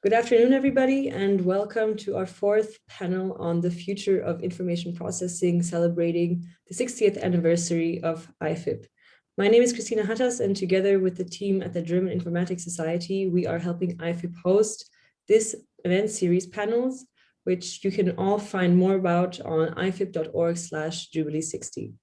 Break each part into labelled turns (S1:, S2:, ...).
S1: Good afternoon, everybody, and welcome to our fourth panel on the future of information processing, celebrating the 60th anniversary of IFIP. My name is Christina Hattas, and together with the team at the German Informatics Society, we are helping IFIP host this event series panels, which you can all find more about on ifip.org/Jubilee60.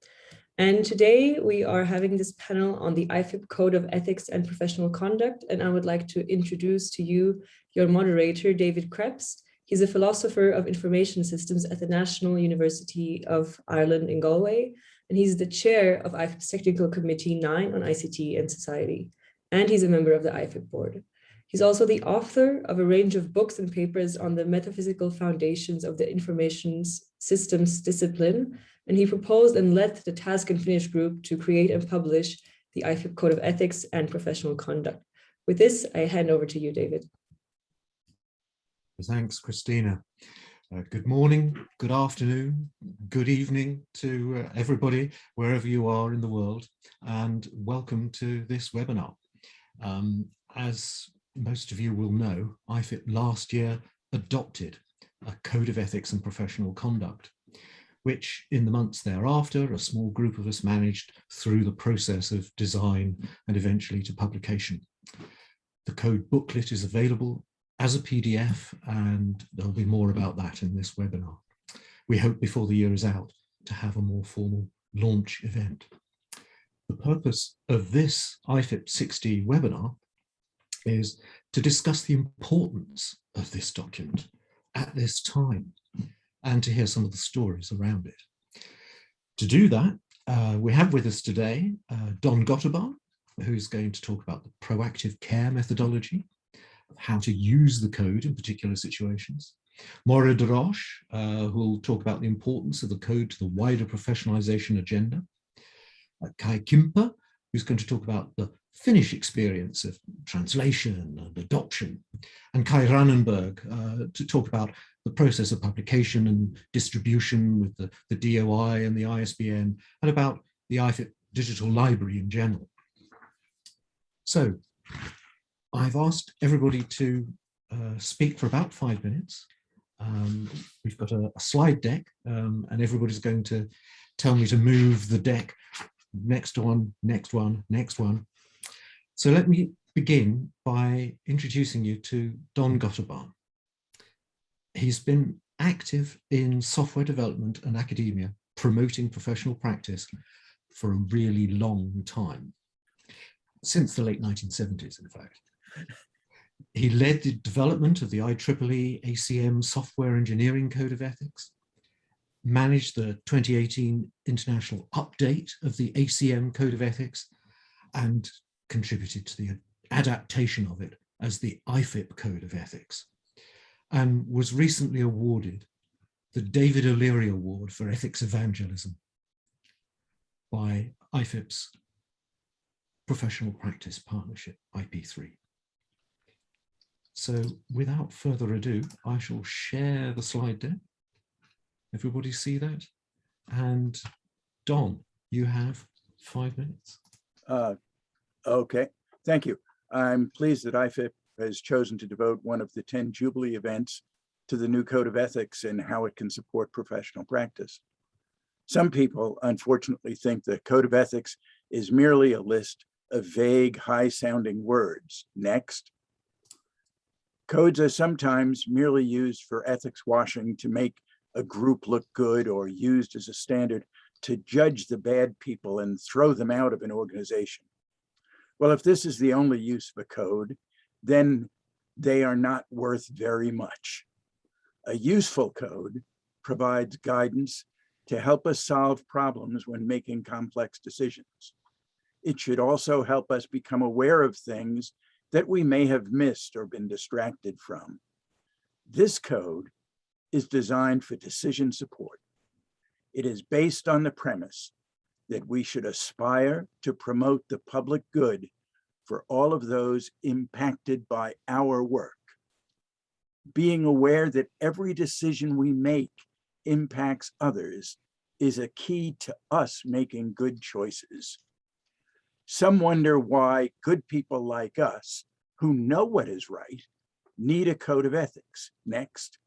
S1: And today we are having this panel on the IFIP Code of Ethics and Professional Conduct. And I would like to introduce to you your moderator, David Kreps. He's a philosopher of information systems at the National University of Ireland in Galway. And he's the chair of IFIP's Technical Committee 9 on ICT and Society. And he's a member of the IFIP board. He's also the author of a range of books and papers on the metaphysical foundations of the information systems discipline. And he proposed and led the Task and Finish group to create and publish the IFIP Code of Ethics and Professional Conduct. With this, I hand over to you, David.
S2: Thanks, Christina. Good morning, good afternoon, good evening to everybody, wherever you are in the world, and welcome to this webinar. As most of you will know, IFIP last year adopted a Code of Ethics and Professional Conduct, which in the months thereafter, a small group of us managed through the process of design and eventually to publication. The code booklet is available as a PDF, and there'll be more about that in this webinar. We hope before the year is out to have a more formal launch event. The purpose of this IFIP 60 webinar is to discuss the importance of this document at this time, and to hear some of the stories around it. To do that, we have with us today Don Gotterbahn, who's going to talk about the proactive care methodology, how to use the code in particular situations. Maura de Roche, who will talk about the importance of the code to the wider professionalization agenda. Kai Kimper, who's going to talk about the Finnish experience of translation and adoption, and Kai Rannenberg to talk about the process of publication and distribution with the DOI and the ISBN, and about the IFIP digital library in general. So I've asked everybody to speak for about 5 minutes. We've got a slide deck, and everybody's going to tell me to move the deck. Next one, next one, next one. So let me begin by introducing you to Don Gotterbahn. He's been active in software development and academia, promoting professional practice for a really long time, since the late 1970s, in fact. He led the development of the IEEE ACM Software Engineering Code of Ethics, managed the 2018 international update of the ACM Code of Ethics, and contributed to the adaptation of it as the IFIP Code of Ethics, and was recently awarded the David O'Leary Award for Ethics Evangelism by IFIP's Professional Practice Partnership, IP3. So without further ado, I shall share the slide deck. Everybody see that? And Don, you have 5 minutes.
S3: Okay, thank you. I'm pleased that IFIP has chosen to devote one of the 10 Jubilee events to the new Code of Ethics and how it can support professional practice. Some people, unfortunately, think the Code of Ethics is merely a list of vague, high-sounding words. Next. Codes are sometimes merely used for ethics washing to make a group look good, or used as a standard to judge the bad people and throw them out of an organization. Well, if this is the only use of a code, then they are not worth very much. A useful code provides guidance to help us solve problems when making complex decisions. It should also help us become aware of things that we may have missed or been distracted from. This code is designed for decision support. It is based on the premise that we should aspire to promote the public good for all of those impacted by our work. Being aware that every decision we make impacts others is a key to us making good choices. Some wonder why good people like us, who know what is right, need a code of ethics. Next.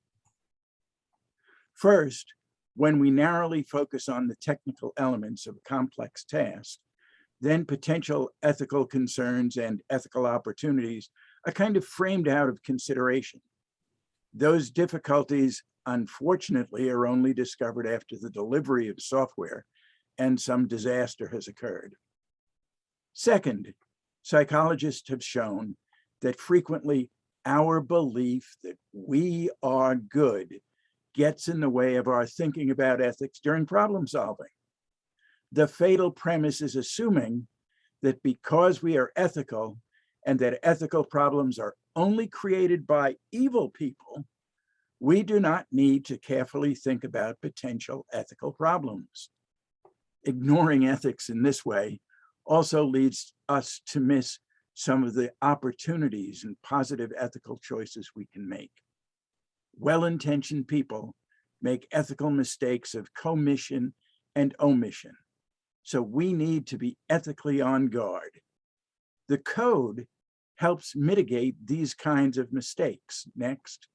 S3: First, when we narrowly focus on the technical elements of a complex task, then potential ethical concerns and ethical opportunities are kind of framed out of consideration. Those difficulties, unfortunately, are only discovered after the delivery of software and some disaster has occurred. Second, psychologists have shown that frequently our belief that we are good gets in the way of our thinking about ethics during problem solving. The fatal premise is assuming that because we are ethical and that ethical problems are only created by evil people, we do not need to carefully think about potential ethical problems. Ignoring ethics in this way also leads us to miss some of the opportunities and positive ethical choices we can make. Well-intentioned people make ethical mistakes of commission and omission. So we need to be ethically on guard. The code helps mitigate these kinds of mistakes. Next.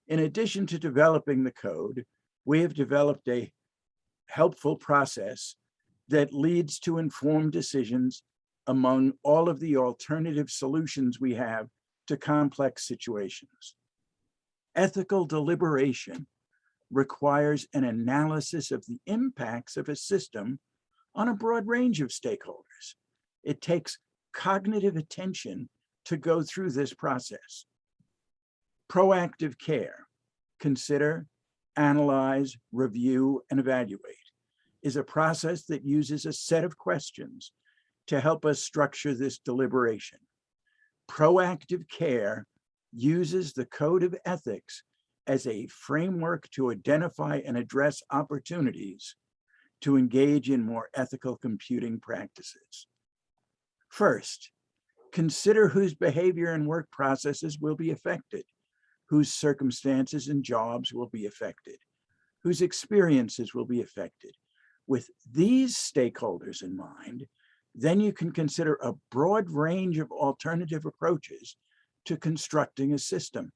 S3: In addition to developing the code, we have developed a helpful process that leads to informed decisions among all of the alternative solutions we have to complex situations. Ethical deliberation requires an analysis of the impacts of a system on a broad range of stakeholders. It takes cognitive attention to go through this process. Proactive care, consider, analyze, review, and evaluate, is a process that uses a set of questions to help us structure this deliberation. Proactive care uses the code of ethics as a framework to identify and address opportunities to engage in more ethical computing practices. First, consider whose behavior and work processes will be affected, whose circumstances and jobs will be affected, whose experiences will be affected. With these stakeholders in mind, then you can consider a broad range of alternative approaches to constructing a system.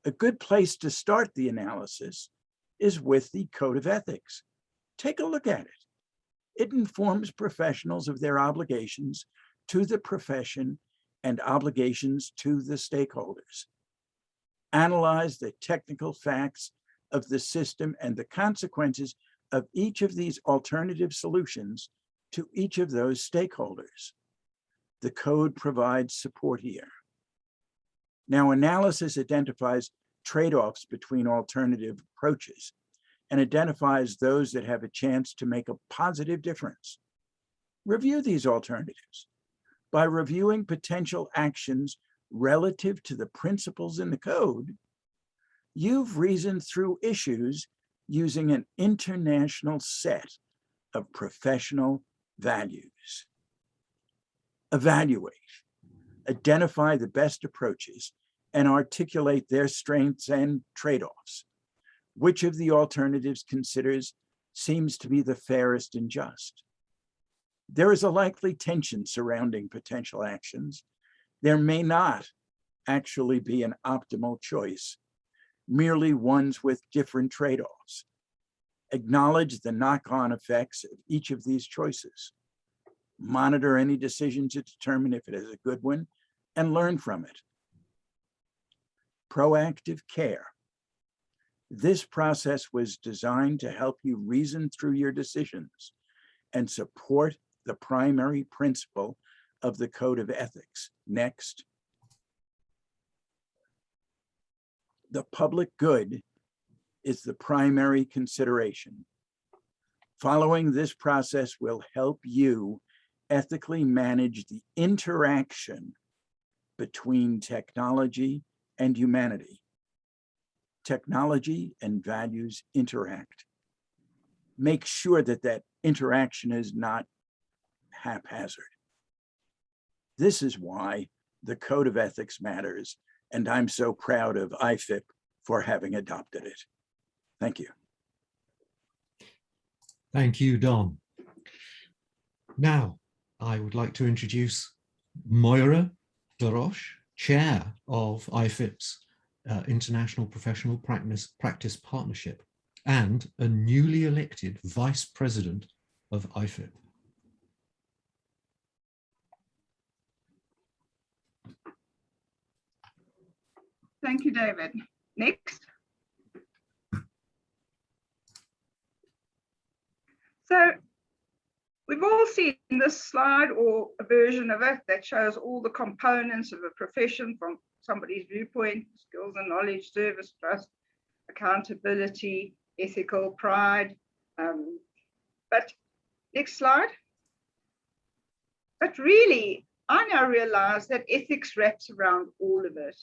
S3: A good place to start the analysis is with the Code of Ethics. Take a look at it. It informs professionals of their obligations to the profession and obligations to the stakeholders. Analyze the technical facts of the system and the consequences of each of these alternative solutions to each of those stakeholders. The code provides support here. Now, analysis identifies trade-offs between alternative approaches and identifies those that have a chance to make a positive difference. Review these alternatives. By reviewing potential actions relative to the principles in the code, you've reasoned through issues using an international set of professional values. Evaluate, identify the best approaches, and articulate their strengths and trade-offs. Which of the alternatives considers seems to be the fairest and just? There is a likely tension surrounding potential actions. There may not actually be an optimal choice, merely ones with different trade-offs. Acknowledge the knock-on effects of each of these choices. Monitor any decision to determine if it is a good one and learn from it. Proactive care. This process was designed to help you reason through your decisions and support the primary principle of the Code of Ethics. Next. The public good is the primary consideration. Following this process will help you ethically manage the interaction between technology and humanity. Technology and values interact. Make sure that that interaction is not haphazard. This is why the Code of Ethics matters, and I'm so proud of IFIP for having adopted it. Thank you.
S2: Thank you, Don. Now, I would like to introduce Moira Darosh, chair of IFIPs, International Professional Practice Partnership, and a newly elected vice president of IFIP.
S4: Thank you, David. Next. So we've all seen this slide or a version of it that shows all the components of a profession from somebody's viewpoint: skills and knowledge, service, trust, accountability, ethical, pride. But next slide. But really, I now realize that ethics wraps around all of it.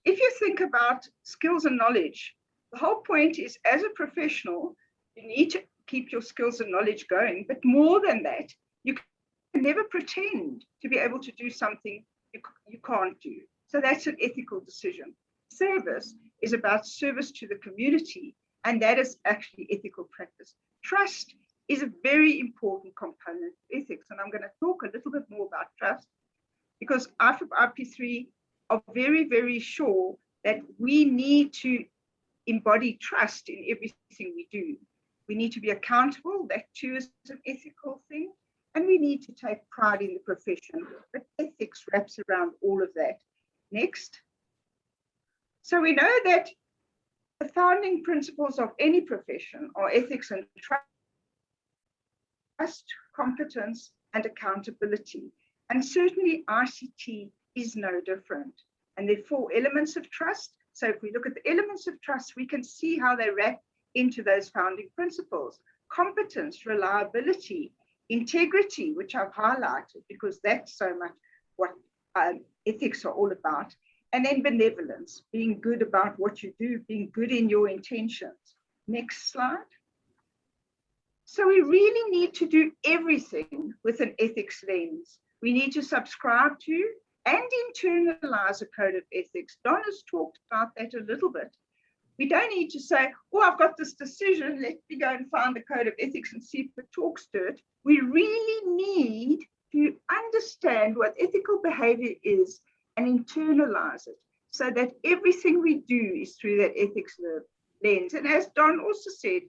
S4: If you think about skills and knowledge, the whole point is, as a professional, you need to keep your skills and knowledge going. But more than that, you can never pretend to be able to do something you can't do. So that's an ethical decision. Service is about service to the community, and that is actually ethical practice. Trust is a very important component of ethics, and I'm going to talk a little bit more about trust, because IFIP IP3 are very, very sure that we need to embody trust in everything we do. We need to be accountable. That too is an ethical thing. And we need to take pride in the profession. But ethics wraps around all of that. Next. So we know that the founding principles of any profession are ethics and trust, competence, and accountability. And certainly ICT is no different. And there are 4 elements of trust. So if we look at the elements of trust, we can see how they wrap into those founding principles: competence, reliability, integrity, which I've highlighted because that's so much what ethics are all about. And then benevolence, being good about what you do, being good in your intentions. Next slide. So we really need to do everything with an ethics lens. We need to subscribe to and internalize a code of ethics. Don has talked about that a little bit. We don't need to say, oh, I've got this decision, let me go and find the code of ethics and see if it talks to it. We really need to understand what ethical behavior is and internalize it so that everything we do is through that ethics lens. And as Don also said,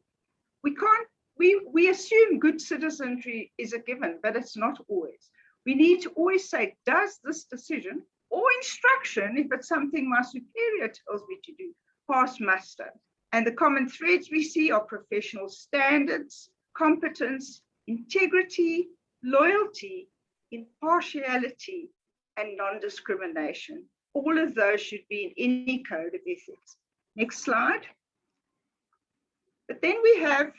S4: we assume good citizenry is a given, but it's not always. We need to always say, does this decision or instruction, if it's something my superior tells me to do, pass muster? And the common threads we see are professional standards, competence, integrity, loyalty, impartiality, and non-discrimination. All of those should be in any code of ethics. Next slide. But then we have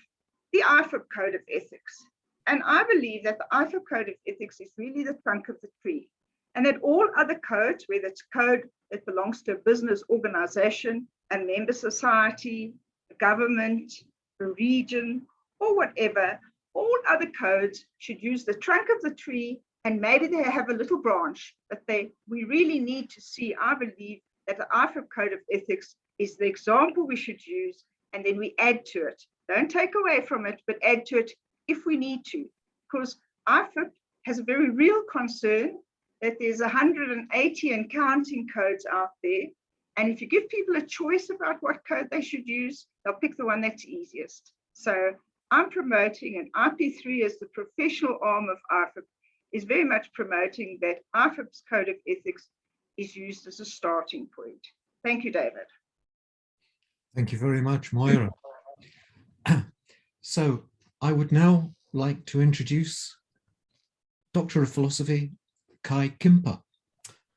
S4: the IFIP Code of Ethics. And I believe that the IFIP Code of Ethics is really the trunk of the tree, and that all other codes, whether it's code that belongs to a business organization, a member society, a government, a region, or whatever, all other codes should use the trunk of the tree, and maybe they have a little branch, but we really need to see, I believe, that the IFIP Code of Ethics is the example we should use, and then we add to it. Don't take away from it, but add to it if we need to, because IFIP has a very real concern that there's 180 and counting codes out there. And if you give people a choice about what code they should use, they'll pick the one that's easiest. So I'm promoting, and IP3 as the professional arm of IFIP is very much promoting that IFIP's Code of Ethics is used as a starting point. Thank you, David.
S2: Thank you very much, Moira. So I would now like to introduce Doctor of Philosophy, Kai Kimpa,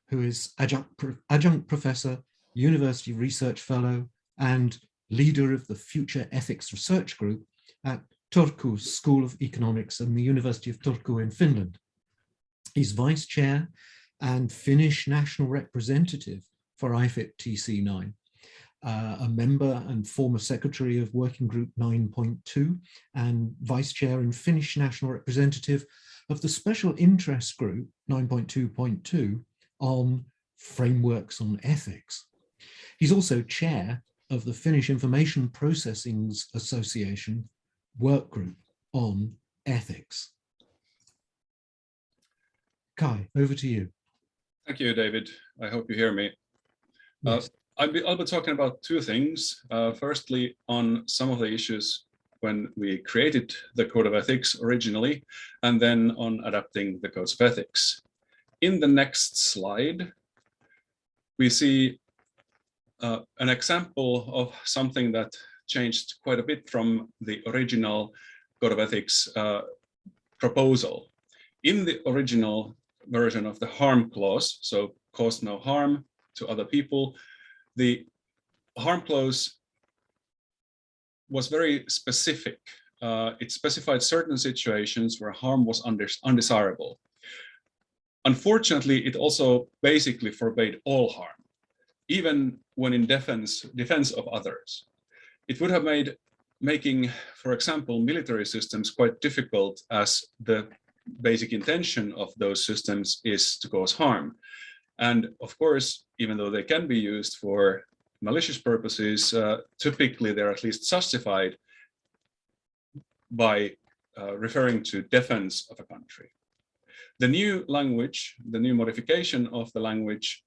S2: who is adjunct professor, University Research Fellow, and leader of the Future Ethics Research Group at Turku School of Economics and the University of Turku in Finland. He's vice chair and Finnish national representative for IFIP TC9. A member and former secretary of Working Group 9.2 and vice chair and Finnish national representative of the Special Interest Group 9.2.2 on frameworks on ethics. He's also chair of the Finnish Information Processing Association work group on ethics. Kai, over to you.
S5: Thank you, David. I hope you hear me.
S2: Yes.
S5: I'll be talking about two things. Firstly, on some of the issues when we created the Code of Ethics originally, and then on adapting the codes of ethics. In the next slide, we see an example of something that changed quite a bit from the original Code of Ethics proposal. In the original version of the harm clause, so cause no harm to other people, the harm clause was very specific. It specified certain situations where harm was undesirable. Unfortunately, it also basically forbade all harm, even when in defense of others. It would have made making, for example, military systems quite difficult, as the basic intention of those systems is to cause harm. And of course, even though they can be used for malicious purposes, typically they're at least justified by referring to defense of a country. The new language, the new modification of the language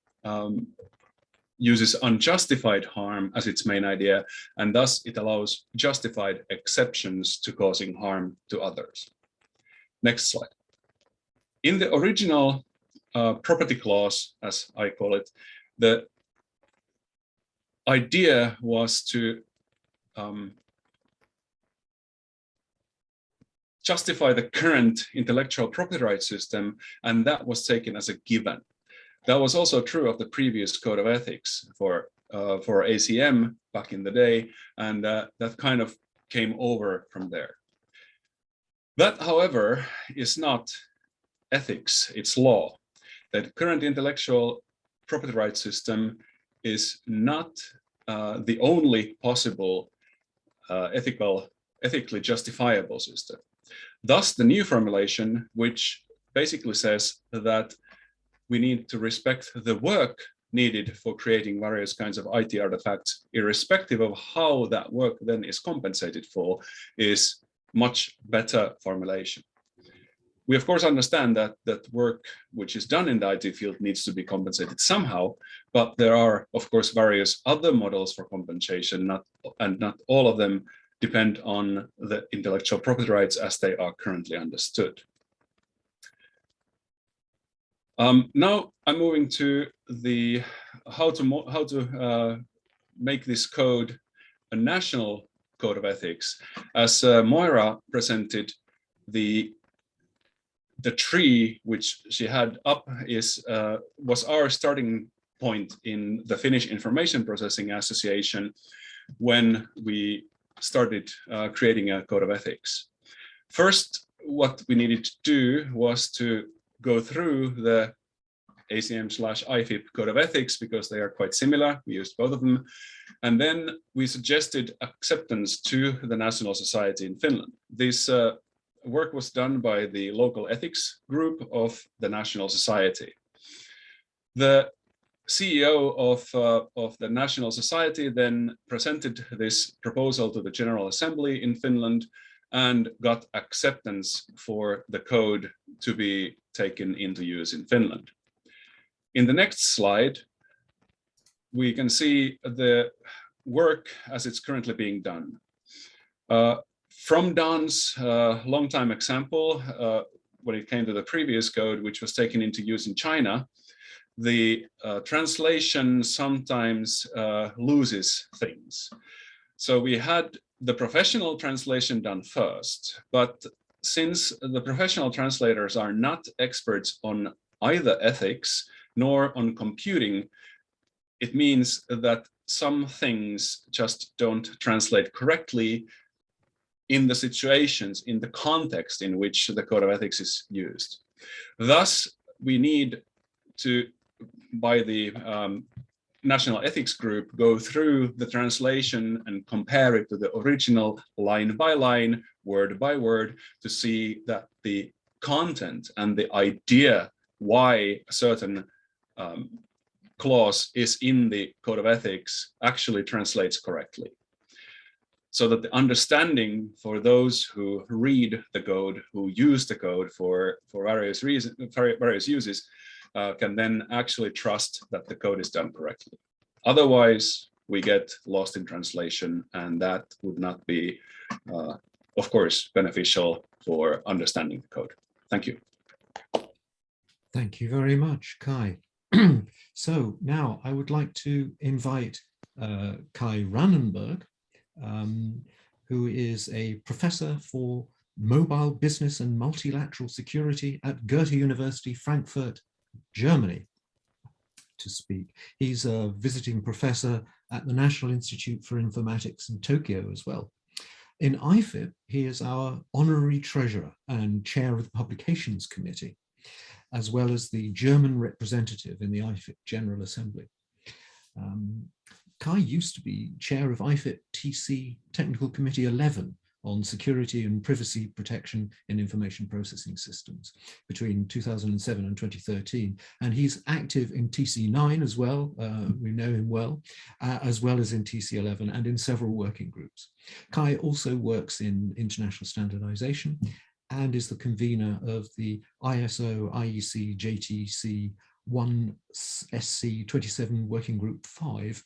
S5: uses unjustified harm as its main idea, and thus it allows justified exceptions to causing harm to others. Next slide. In the original property clause, as I call it, the idea was to justify the current intellectual property rights system, and that was taken as a given. That was also true of the previous Code of Ethics for ACM back in the day, and that kind of came over from there. That, however, is not ethics, it's law. That current intellectual property rights system is not the only possible ethically justifiable system. Thus, the new formulation, which basically says that we need to respect the work needed for creating various kinds of IT artifacts, irrespective of how that work then is compensated for, is much better formulation. We of course understand that work which is done in the IT field needs to be compensated somehow, but there are of course various other models for compensation, and not all of them depend on the intellectual property rights as they are currently understood. Now I'm moving to the how to make this code a national code of ethics. As Moira presented, the tree which she had up was our starting point in the Finnish Information Processing Association when we started creating a code of ethics. First, what we needed to do was to go through the ACM/IFIP code of ethics because they are quite similar. We used both of them. And then we suggested acceptance to the National Society in Finland. This work was done by the local ethics group of the National Society. The CEO of the National Society then presented this proposal to the General Assembly in Finland and got acceptance for the code to be taken into use in Finland. In the next slide, we can see the work as it's currently being done. From Don's long-time example, when it came to the previous code, which was taken into use in China, the translation sometimes loses things. So we had the professional translation done first, but since the professional translators are not experts on either ethics nor on computing, it means that some things just don't translate correctly in the situations, in the context in which the code of ethics is used. Thus, we need to, by the National Ethics Group, go through the translation and compare it to the original line by line, word by word, to see that the content and the idea why a certain clause is in the code of ethics actually translates correctly, so that the understanding for those who read the code, who use the code for various reasons, various uses, can then actually trust that the code is done correctly. Otherwise, we get lost in translation, and that would not be, of course, beneficial for understanding the code. Thank you.
S2: Thank you very much, Kai. So now I would like to invite Kai Rannenberg, who is a professor for mobile business and multilateral security at Goethe University, Frankfurt, Germany, to speak. He's a visiting professor at the National Institute for Informatics in Tokyo as well. In IFIP, he is our honorary treasurer and chair of the Publications Committee, as well as the German representative in the IFIP General Assembly. Kai used to be chair of IFIP TC Technical Committee 11 on security and privacy protection in information processing systems between 2007 and 2013. And he's active in TC9 as well, we know him well as in TC11 and in several working groups. Kai also works in international standardization and is the convener of the ISO IEC JTC 1SC 27 Working Group 5,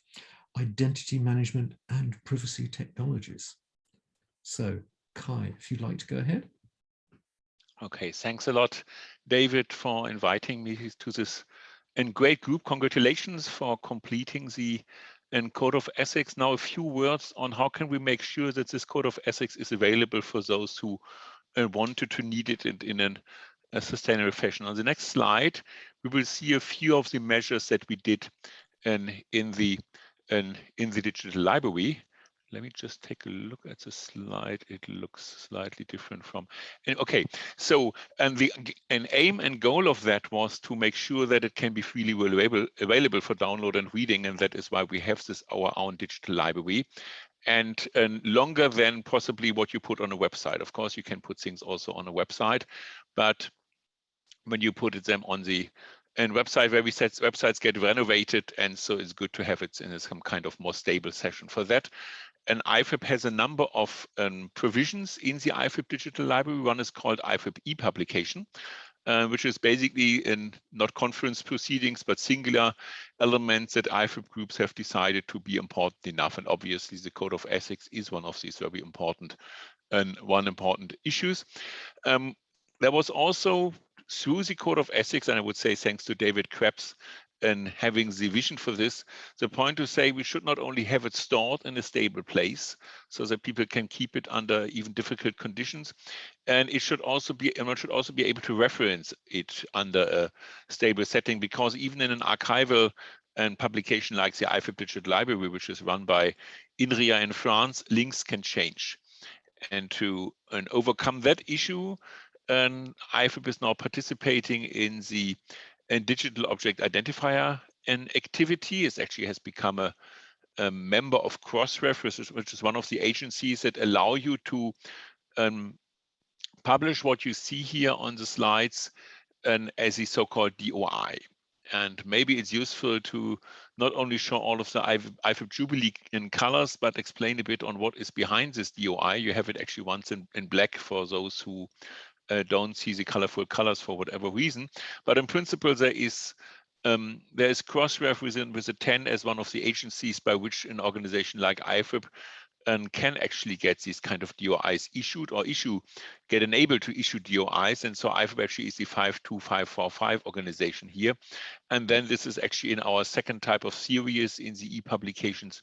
S2: Identity Management and Privacy Technologies. So, Kai, if you'd like to go ahead.
S6: Okay, thanks a lot, David, for inviting me to this great group. Congratulations for completing the Code of Ethics. Now, a few words on how can we make sure that this Code of Ethics is available for those who wanted to need it in a sustainable fashion. On the next slide, we will see a few of the measures that we did in the digital library. Let me just take a look at the slide. It looks slightly different from. Okay, so an aim and goal of that was to make sure that it can be freely available for download and reading, and that is why we have our own digital library. And longer than possibly what you put on a website. Of course, you can put things also on a website, but when you put them on the website where we said websites get renovated, and so it's good to have it in some kind of more stable session. For that, an IFIP has a number of provisions in the IFIP digital library. One is called IFIP e-publication, which is basically not conference proceedings, but singular elements that IFIP groups have decided to be important enough. And obviously, the Code of Ethics is one of these very important issues. There was also, through the Code of Ethics, and I would say thanks to David Kreps and having the vision for this, the point to say we should not only have it stored in a stable place so that people can keep it under even difficult conditions, and it should also be able to reference it under a stable setting, because even in an archival publication like the IFIP Digital Library, which is run by INRIA in France, links can change. And to overcome that issue, IFIP is now participating in the digital object identifier activity. It actually has become a member of Crossref, which is one of the agencies that allow you to publish what you see here on the slides as a so-called DOI. And maybe it's useful to not only show all of the IFIP Jubilee in colors, but explain a bit on what is behind this DOI. You have it actually once in black for those who don't see the colorful colors for whatever reason. But in principle, there is Crossref with a 10 as one of the agencies by which an organization like IFIP can actually get these kind of DOIs issued or get enabled to issue DOIs. And so IFIP actually is the 52545 organization here. And then this is actually in our second type of series in the e-publications,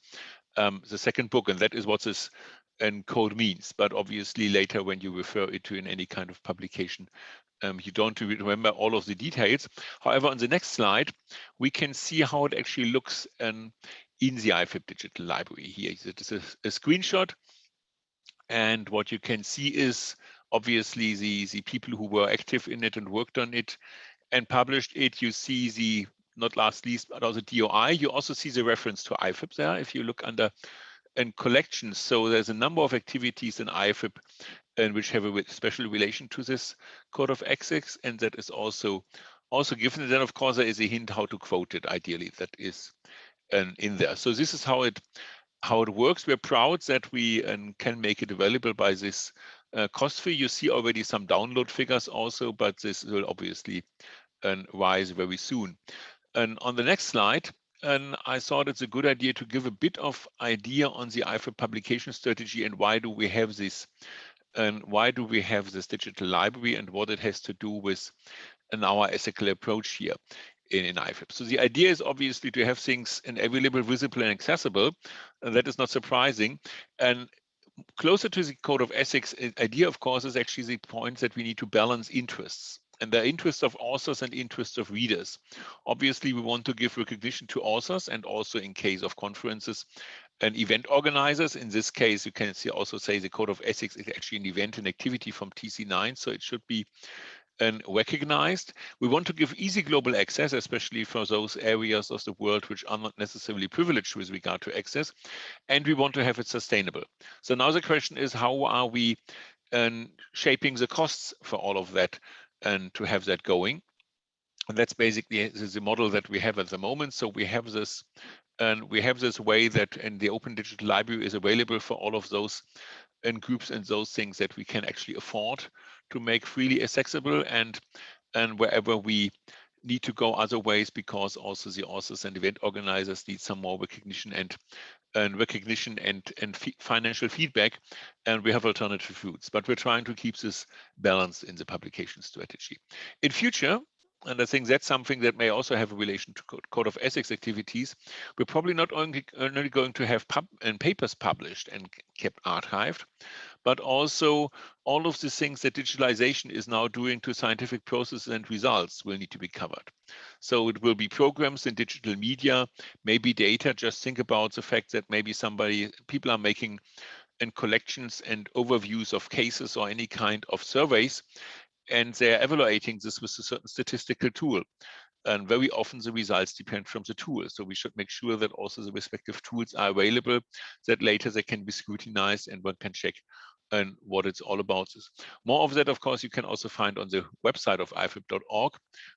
S6: the second book, and that is what this code means. But obviously later when you refer it to in any kind of publication, you don't remember all of the details. However, on the next slide, we can see how it actually looks in the IFIP digital library here. This is a screenshot. And what you can see is obviously the people who were active in it and worked on it and published it. You see the, not last least, but also DOI. You also see the reference to IFIP there if you look under collections. So there's a number of activities in IFIP which have a special relation to this Code of Ethics, and that is also given. And then of course there is a hint how to quote it ideally, that is in there. So this is how it works. We're proud that we can make it available by this cost fee. You see already some download figures also, but this will obviously rise very soon. And on the next slide, and I thought it's a good idea to give a bit of idea on the IFIP publication strategy and why do we have this, and why do we have this digital library and what it has to do with our ethical approach here in IFIP. So the idea is obviously to have things available, visible, and accessible. And that is not surprising. And closer to the code of ethics idea, of course, is actually the point that we need to balance interests. And the interests of authors and interests of readers. Obviously, we want to give recognition to authors and also in case of conferences and event organizers. In this case, you can also say the code of ethics is actually an event and activity from TC9, so it should be recognized. We want to give easy global access, especially for those areas of the world which are not necessarily privileged with regard to access, and we want to have it sustainable. So now the question is, how are we shaping the costs for all of that and to have that going? And that's basically the model that we have at the moment. So we have this, and we have this way that in the Open Digital Library is available for all of those and groups and those things that we can actually afford to make freely accessible, and wherever we need to go other ways, because also the authors and event organizers need some more recognition and financial feedback, and we have alternative routes. But we're trying to keep this balanced in the publication strategy. In future, and I think that's something that may also have a relation to code of ethics activities, we're probably not only going to have papers published and kept archived, but also all of the things that digitalization is now doing to scientific processes and results will need to be covered. So it will be programs in digital media, maybe data. Just think about the fact that maybe people are making collections and overviews of cases or any kind of surveys, and they're evaluating this with a certain statistical tool. And very often the results depend from the tool. So we should make sure that also the respective tools are available, that later they can be scrutinized and one can check and what it's all about. More of that, of course, you can also find on the website of ifip.org.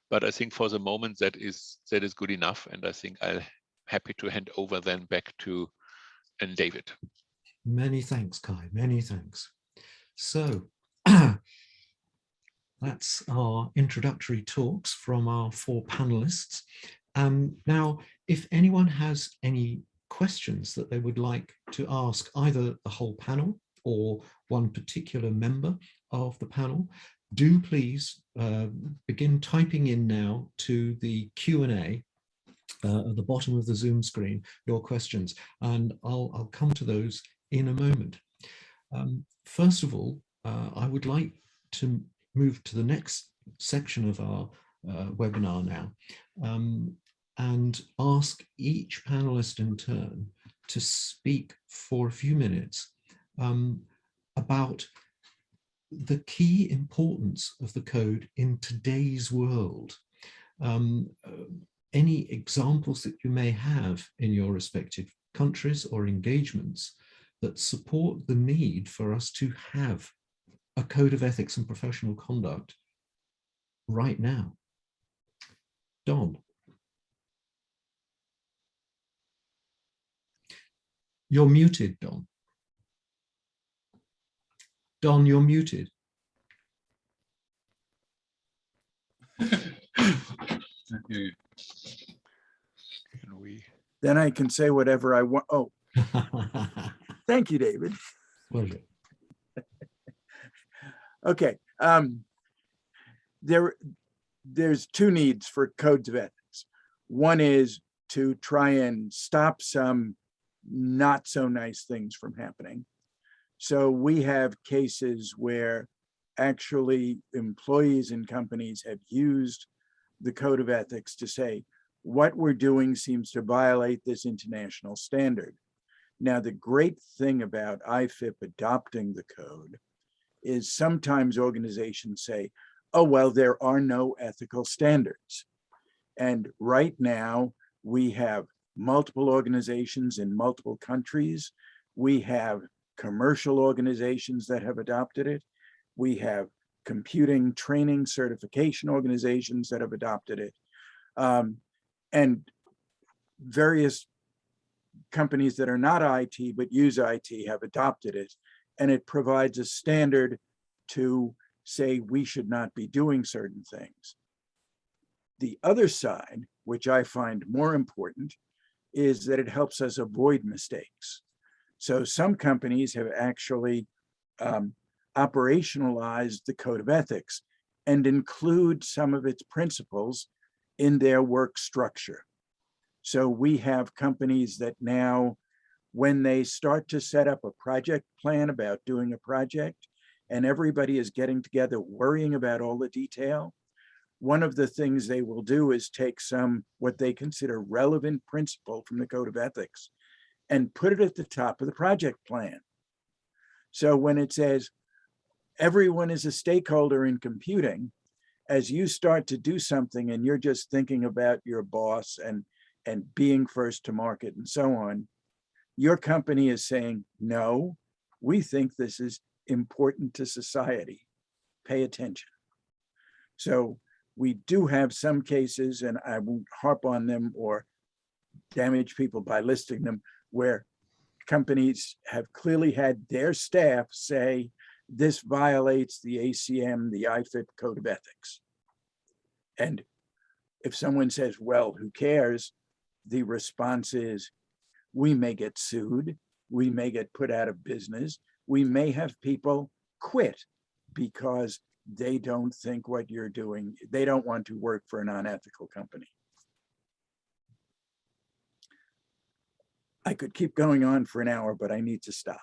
S6: But I think for the moment that is good enough. And I think I'm happy to hand over then back to David.
S2: Many thanks, Kai. Many thanks. So that's our introductory talks from our 4 panelists. Now, if anyone has any questions that they would like to ask either the whole panel or one particular member of the panel, do please begin typing in now to the Q&A at the bottom of the Zoom screen, your questions, and I'll come to those in a moment. First of all, I would like to move to the next section of our webinar now, and ask each panelist in turn to speak for a few minutes about the key importance of the code in today's world. Any examples that you may have in your respective countries or engagements that support the need for us to have a code of ethics and professional conduct right now. Don. You're muted, Don. Don, you're muted.
S3: Then I can say whatever I want. Oh, thank you, David.
S2: Pleasure.
S3: Okay. There's 2 needs for codes of ethics. One is to try and stop some not so nice things from happening. So we have cases where actually employees in companies have used the code of ethics to say, what we're doing seems to violate this international standard. Now, the great thing about IFIP adopting the code is sometimes organizations say, oh, well, there are no ethical standards. And right now, we have multiple organizations in multiple countries. We have commercial organizations that have adopted it. We have computing training certification organizations that have adopted it. And various companies that are not IT but use IT have adopted it. And it provides a standard to say we should not be doing certain things. The other side, which I find more important, is that it helps us avoid mistakes. So some companies have actually operationalized the code of ethics and include some of its principles in their work structure. So we have companies that now, when they start to set up a project plan about doing a project, and everybody is getting together worrying about all the detail, one of the things they will do is take some what they consider relevant principle from the code of ethics and put it at the top of the project plan. So when it says everyone is a stakeholder in computing, as you start to do something and you're just thinking about your boss and being first to market and so on, your company is saying, no, we think this is important to society. Pay attention. So we do have some cases, and I won't harp on them or damage people by listing them, where companies have clearly had their staff say, this violates the ACM, the IFIP code of ethics. And if someone says, well, who cares? The response is, we may get sued, we may get put out of business, we may have people quit because they don't think what you're doing, they don't want to work for a non-ethical company. I could keep going on for an hour, but I need to stop.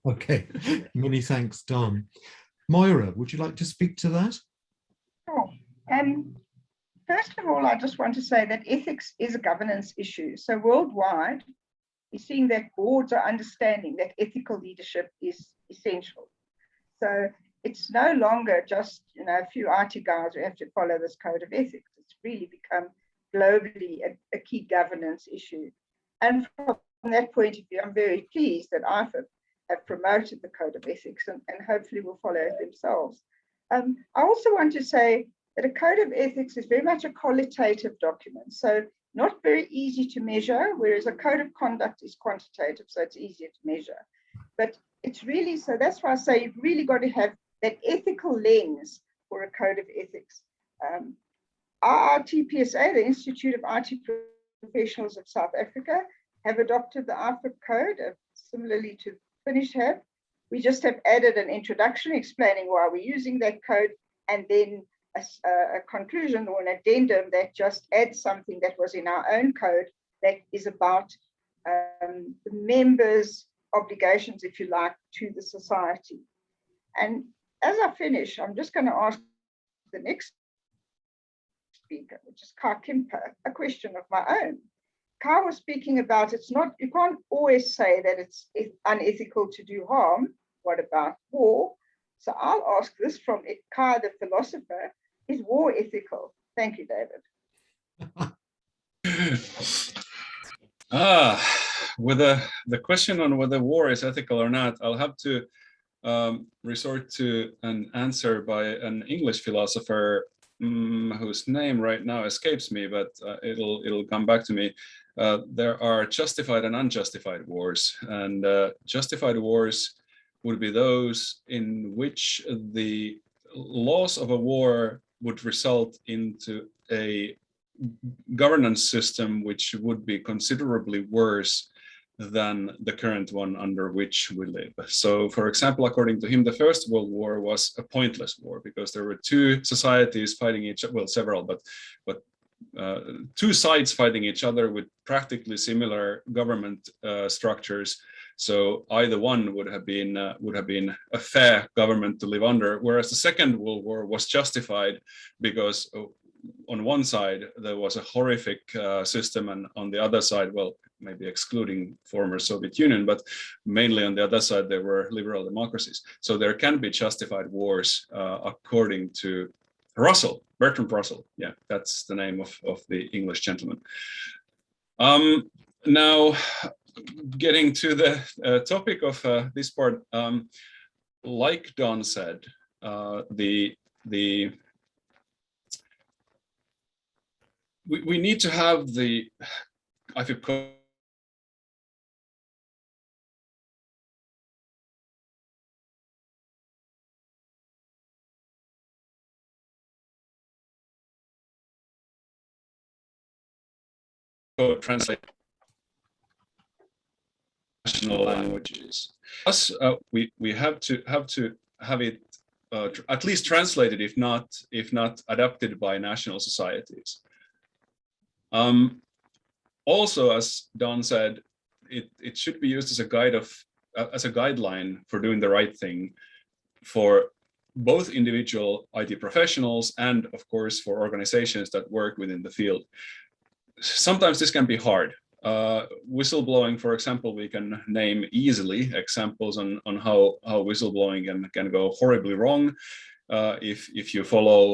S2: Okay, many thanks, Don. Moira, would you like to speak to that?
S4: Sure. First of all, I just want to say that ethics is a governance issue. So worldwide, we're seeing that boards are understanding that ethical leadership is essential. So it's no longer just a few IT guys who have to follow this code of ethics. It's really become globally a key governance issue. And from that point of view, I'm very pleased that IFIP have promoted the code of ethics and hopefully will follow it themselves. I also want to say that a code of ethics is very much a qualitative document, so not very easy to measure, whereas a code of conduct is quantitative, so it's easier to measure. But it's really, so that's why I say you've really got to have that ethical lens for a code of ethics. IRTPSA, the Institute of IT Professionals of South Africa, have adopted the IFIP code, similarly to Finnish have. We just have added an introduction explaining why we're using that code, and then a conclusion or an addendum that just adds something that was in our own code that is about the members' obligations, if you like, to the society. And as I finish, I'm just going to ask the next speaker, which is Kai Kimper, a question of my own. Kai was speaking about you can't always say that it's unethical to do harm. What about war? So I'll ask this from Kai, the philosopher. Is war ethical? Thank you, David.
S5: With the question on whether war is ethical or not, I'll have to resort to an answer by an English philosopher whose name right now escapes me, but it'll come back to me. There are justified and unjustified wars, and justified wars would be those in which the loss of a war would result into a governance system which would be considerably worse than the current one under which we live. So, for example, according to him, the First World War was a pointless war because there were two societies fighting each other, well, several, but two sides fighting each other with practically similar government structures. So either one would have been a fair government to live under, whereas the Second World War was justified because on one side there was a horrific system, and on the other side, well, maybe excluding former Soviet Union, but mainly on the other side there were liberal democracies. So there can be justified wars according to Russell, Bertrand Russell. Yeah, that's the name of the English gentleman. Now, getting to the topic of this part, like Don said, we need to have the IFIP code translate national languages. Thus, we have to have it at least translated, if not adapted by national societies. Also, as Don said, it should be used as a guideline for doing the right thing for both individual IT professionals and, of course, for organizations that work within the field. Sometimes this can be hard. Whistleblowing, for example, we can name easily examples on how whistleblowing can go horribly wrong if you follow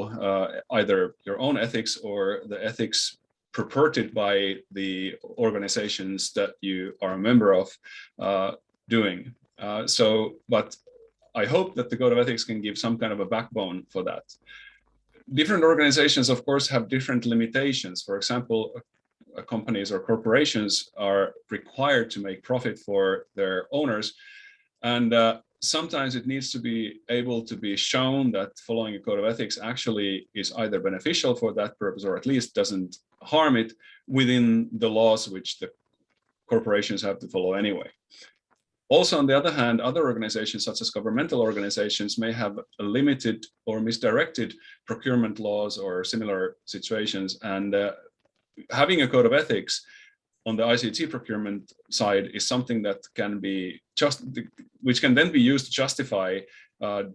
S5: either your own ethics or the ethics purported by the organizations that you are a member of doing. But I hope that the Code of Ethics can give some kind of a backbone for that. Different organizations, of course, have different limitations. For example, companies or corporations are required to make profit for their owners. And sometimes it needs to be able to be shown that following a code of ethics actually is either beneficial for that purpose or at least doesn't harm it within the laws which the corporations have to follow anyway. Also, on the other hand, other organizations such as governmental organizations may have a limited or misdirected procurement laws or similar situations, and having a code of ethics on the ICT procurement side is something that can be which can then be used to justify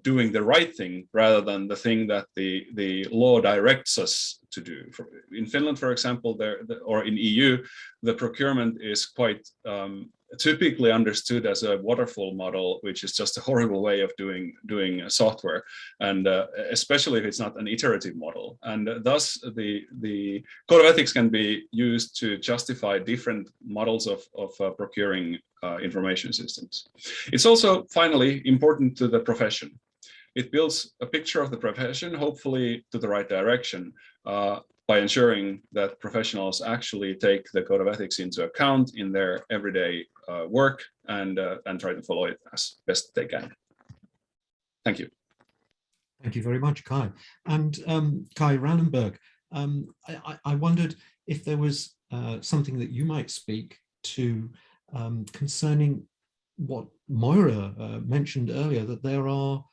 S5: doing the right thing rather than the thing that the law directs us to do. In Finland, for example, or in EU, the procurement is quite typically understood as a waterfall model, which is just a horrible way of doing software, and especially if it's not an iterative model. And thus, the code of ethics can be used to justify different models of procuring information systems. It's also, finally, important to the profession. It builds a picture of the profession, hopefully to the right direction, by ensuring that professionals actually take the code of ethics into account in their everyday work and try to follow it as best they can. Thank you.
S2: Thank you very much, Kai. And Kai Rannenberg, I wondered if there was something that you might speak to concerning what Moira mentioned earlier, that there are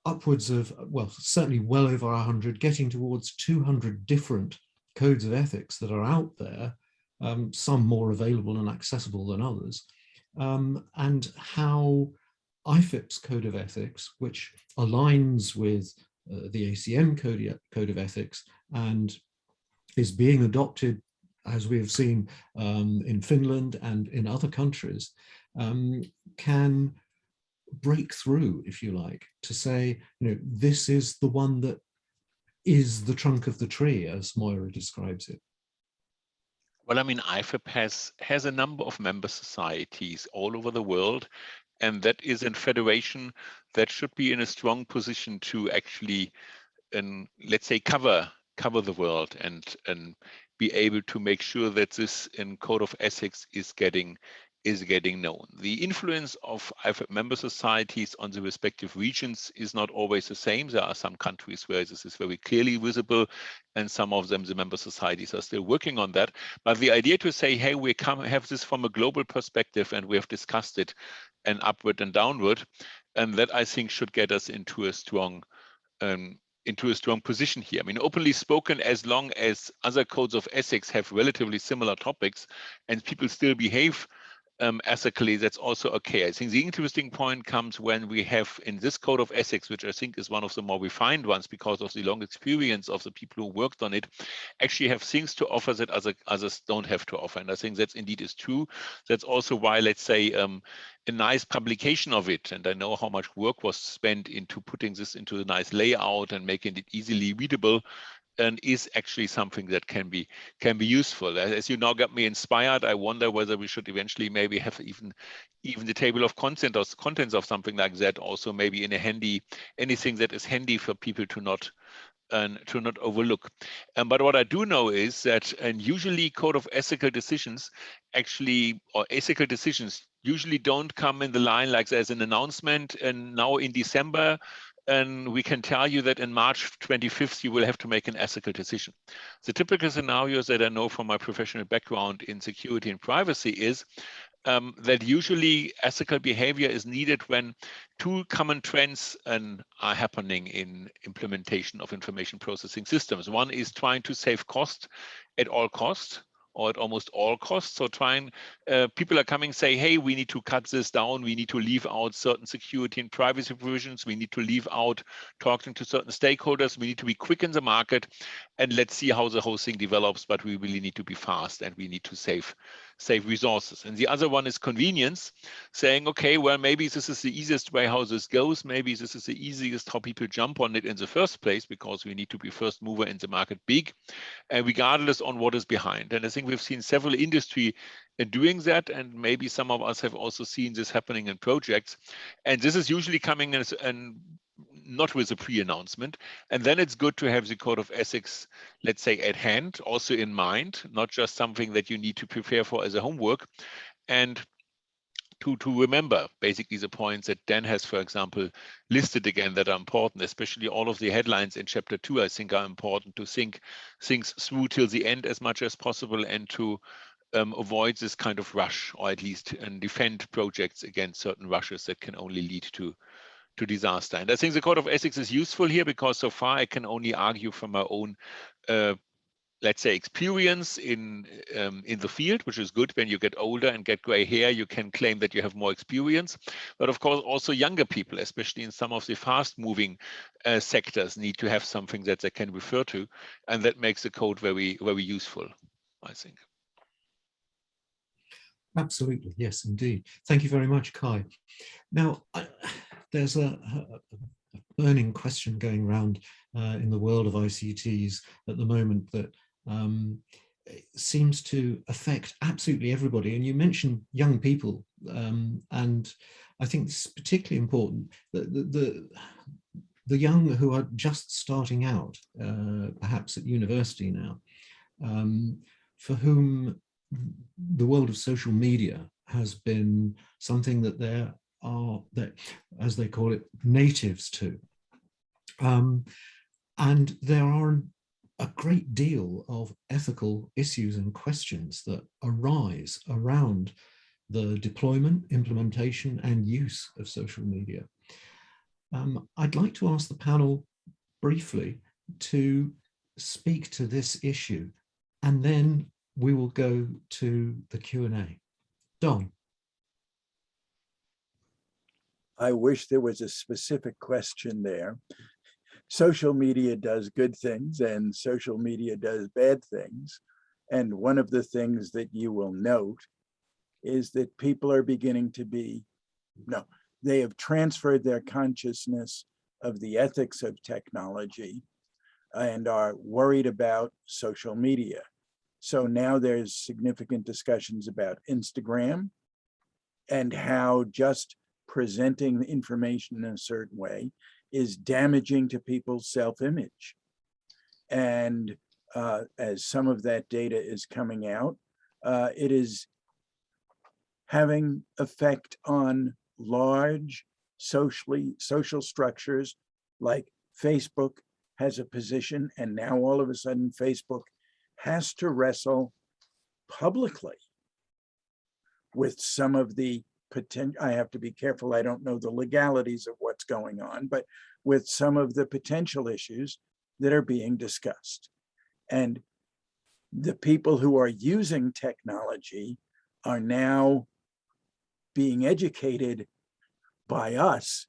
S2: upwards of, well, certainly well over 100, getting towards 200 different codes of ethics that are out there, some more available and accessible than others, and how IFIP's code of ethics, which aligns with the ACM code of ethics and is being adopted, as we have seen in Finland and in other countries, can break through, if you like, to say, this is the one that is the trunk of the tree, as Moira describes it.
S6: Well, I mean, IFIP has a number of member societies all over the world, and that is a federation that should be in a strong position to actually, let's say, cover the world and be able to make sure that this code of ethics is getting known. The influence of IFIP member societies on the respective regions is not always the same. There are some countries where this is very clearly visible, and some of them, the member societies, are still working on that. But the idea to say, hey, we have this from a global perspective, and we have discussed it, and upward and downward, and that, I think, should get us into a strong position here. I mean, openly spoken, as long as other codes of ethics have relatively similar topics and people still behave ethically, that's also okay. I think the interesting point comes when we have in this code of ethics, which I think is one of the more refined ones because of the long experience of the people who worked on it, actually have things to offer that others don't have to offer. And I think that's indeed is true. That's also why, let's say, a nice publication of it, and I know how much work was spent into putting this into a nice layout and making it easily readable, and is actually something that can be useful. As you now got me inspired, I wonder whether we should eventually maybe have even the table of contents of something like that also maybe in a handy, anything that is handy for people to not overlook. But what I do know is that, and usually code of ethical decisions actually, or ethical decisions usually don't come in the line like there's an announcement, and now in December and we can tell you that in March 25th, you will have to make an ethical decision. The typical scenarios that I know from my professional background in security and privacy is that usually ethical behavior is needed when two common trends are happening in implementation of information processing systems. One is trying to save cost at all costs, or at almost all costs. So people are coming, say, hey, we need to cut this down. We need to leave out certain security and privacy provisions. We need to leave out talking to certain stakeholders. We need to be quick in the market, and let's see how the whole thing develops. But we really need to be fast, and we need to save resources. And the other one is convenience, saying, okay, well, maybe this is the easiest way how this goes. Maybe this is the easiest how people jump on it in the first place, because we need to be first mover in the market big, and regardless on what is behind. And I think we've seen several industry doing that, and maybe some of us have also seen this happening in projects. And this is usually coming as not with a pre-announcement. And then it's good to have the code of ethics, let's say, at hand, also in mind, not just something that you need to prepare for as a homework. And to remember basically the points that Dan has, for example, listed again that are important, especially all of the headlines in chapter 2, I think are important to think things through till the end as much as possible, and to avoid this kind of rush, or at least defend projects against certain rushes that can only lead to disaster. And I think the code of ethics is useful here, because so far I can only argue from my own let's say experience in the field, which is good. When you get older and get gray hair, you can claim that you have more experience. But of course, also younger people, especially in some of the fast-moving sectors, need to have something that they can refer to, and that makes the code very, very useful, I think.
S2: Absolutely, yes, indeed. Thank you very much, Kai. Now, there's a burning question going around in the world of ICTs at the moment that seems to affect absolutely everybody. And you mentioned young people, and I think this is particularly important, that the young who are just starting out, perhaps at university now, for whom the world of social media has been something that that, as they call it, natives to. And there are a great deal of ethical issues and questions that arise around the deployment, implementation, and use of social media. I'd like to ask the panel briefly to speak to this issue, and then we will go to the Q&A. Don.
S3: I wish there was a specific question there. Social media does good things and social media does bad things. And one of the things that you will note is that people are beginning to they have transferred their consciousness of the ethics of technology and are worried about social media. So now there's significant discussions about Instagram and how just presenting the information in a certain way is damaging to people's self-image. And as some of that data is coming out, it is having effect on large social structures, like Facebook has a position, and now all of a sudden Facebook has to wrestle publicly with some of the potential. I have to be careful, I don't know the legalities of what's going on, but with some of the potential issues that are being discussed. And the people who are using technology are now being educated by us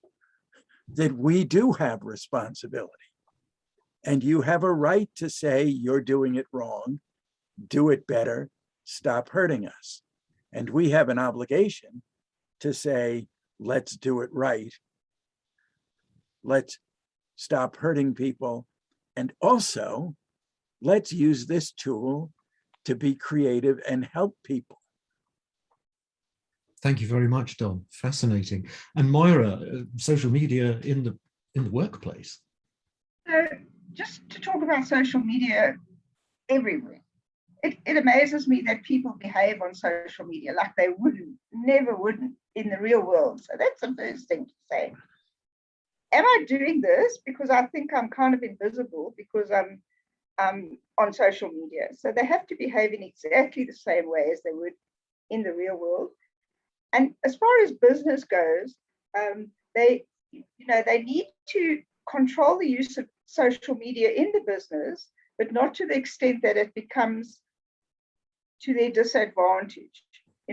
S3: that we do have responsibility. And you have a right to say you're doing it wrong, do it better, stop hurting us. And we have an obligation to say, let's do it right. Let's stop hurting people. And also, let's use this tool to be creative and help people.
S2: Thank you very much, Don. Fascinating. And Moira, social media in the workplace.
S4: So just to talk about social media everywhere, it amazes me that people behave on social media like they never wouldn't in the real world. So that's the first thing to say. am I doing this because I think I'm kind of invisible because I'm on social media? So they have to behave in exactly the same way as they would in the real world. And as far as business goes, they need to control the use of social media in the business, but not to the extent that it becomes to their disadvantage.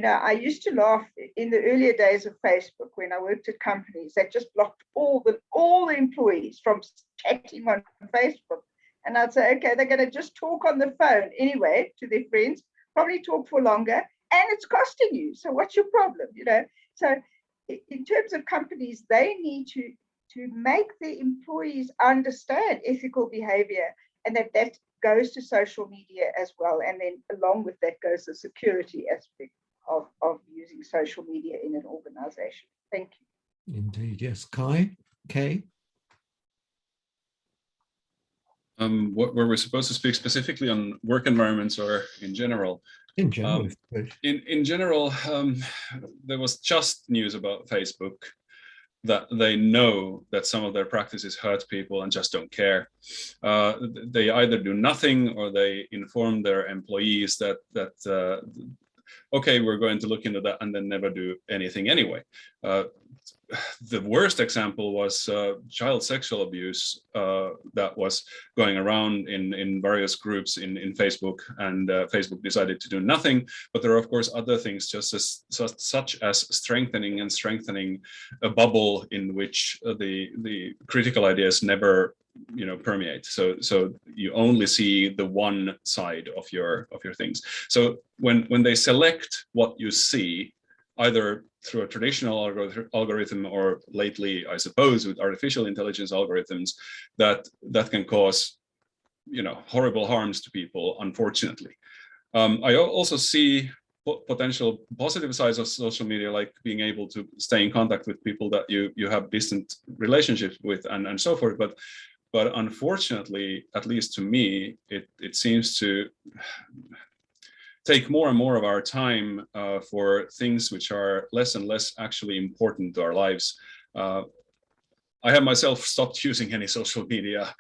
S4: I used to laugh in the earlier days of Facebook when I worked at companies that just blocked all the employees from chatting on Facebook. And I'd say, okay, they're going to just talk on the phone anyway to their friends, probably talk for longer, and it's costing you. So what's your problem? So in terms of companies, they need to make their employees understand ethical behavior, and that goes to social media as well. And then along with that goes the security aspect of using social media in an organization. Thank you.
S2: Indeed, yes. Kay?
S5: Were we supposed to speak specifically on work environments or in general?
S2: In general,
S5: in general, there was just news about Facebook that they know that some of their practices hurt people and just don't care. They either do nothing or they inform their employees that okay, we're going to look into that, and then never do anything anyway. The worst example was child sexual abuse that was going around in various groups in Facebook, and Facebook decided to do nothing. But there are, of course, other things such as strengthening a bubble in which the critical ideas never permeate. So you only see the one side of your things. So when they select what you see, either through a traditional algorithm or lately, I suppose, with artificial intelligence algorithms, that can cause horrible harms to people, unfortunately. I also see potential positive sides of social media, like being able to stay in contact with people that you have distant relationships with and so forth. But unfortunately, at least to me, it seems to take more and more of our time for things which are less and less actually important to our lives. I have myself stopped using any social media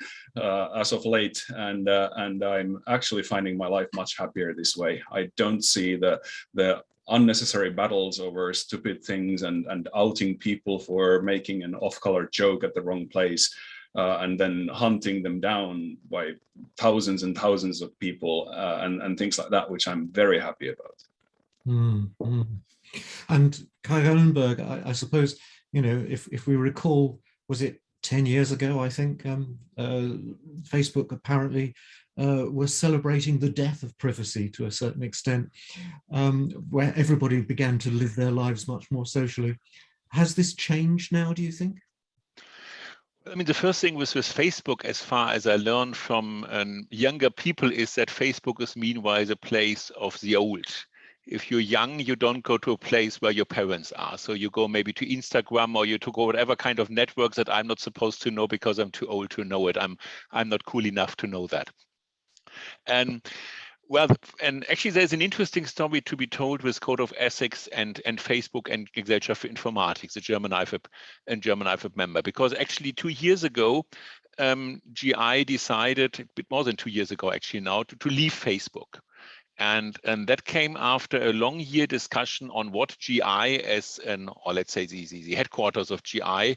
S5: as of late, and I'm actually finding my life much happier this way. I don't see the unnecessary battles over stupid things and outing people for making an off-color joke at the wrong place. And then hunting them down by thousands and thousands of people and things like that, which I'm very happy about.
S2: Mm-hmm. And Kai Hollenberg, I suppose, if we recall, was it 10 years ago, I think, Facebook apparently was celebrating the death of privacy to a certain extent, where everybody began to live their lives much more socially. Has this changed now, do you think?
S6: I mean, the first thing with Facebook, as far as I learned from younger people, is that Facebook is meanwhile the place of the old. If you're young, you don't go to a place where your parents are. So you go maybe to Instagram, or you to go whatever kind of networks that I'm not supposed to know because I'm too old to know it. I'm not cool enough to know that. And actually, there's an interesting story to be told with Code of Ethics and Facebook and Gesellschaft für Informatik, the German IFIP and German IFIP member, because actually 2 years ago, GI decided, a bit more than 2 years ago actually now, to leave Facebook. And that came after a long year discussion on what GI as or let's say the headquarters of GI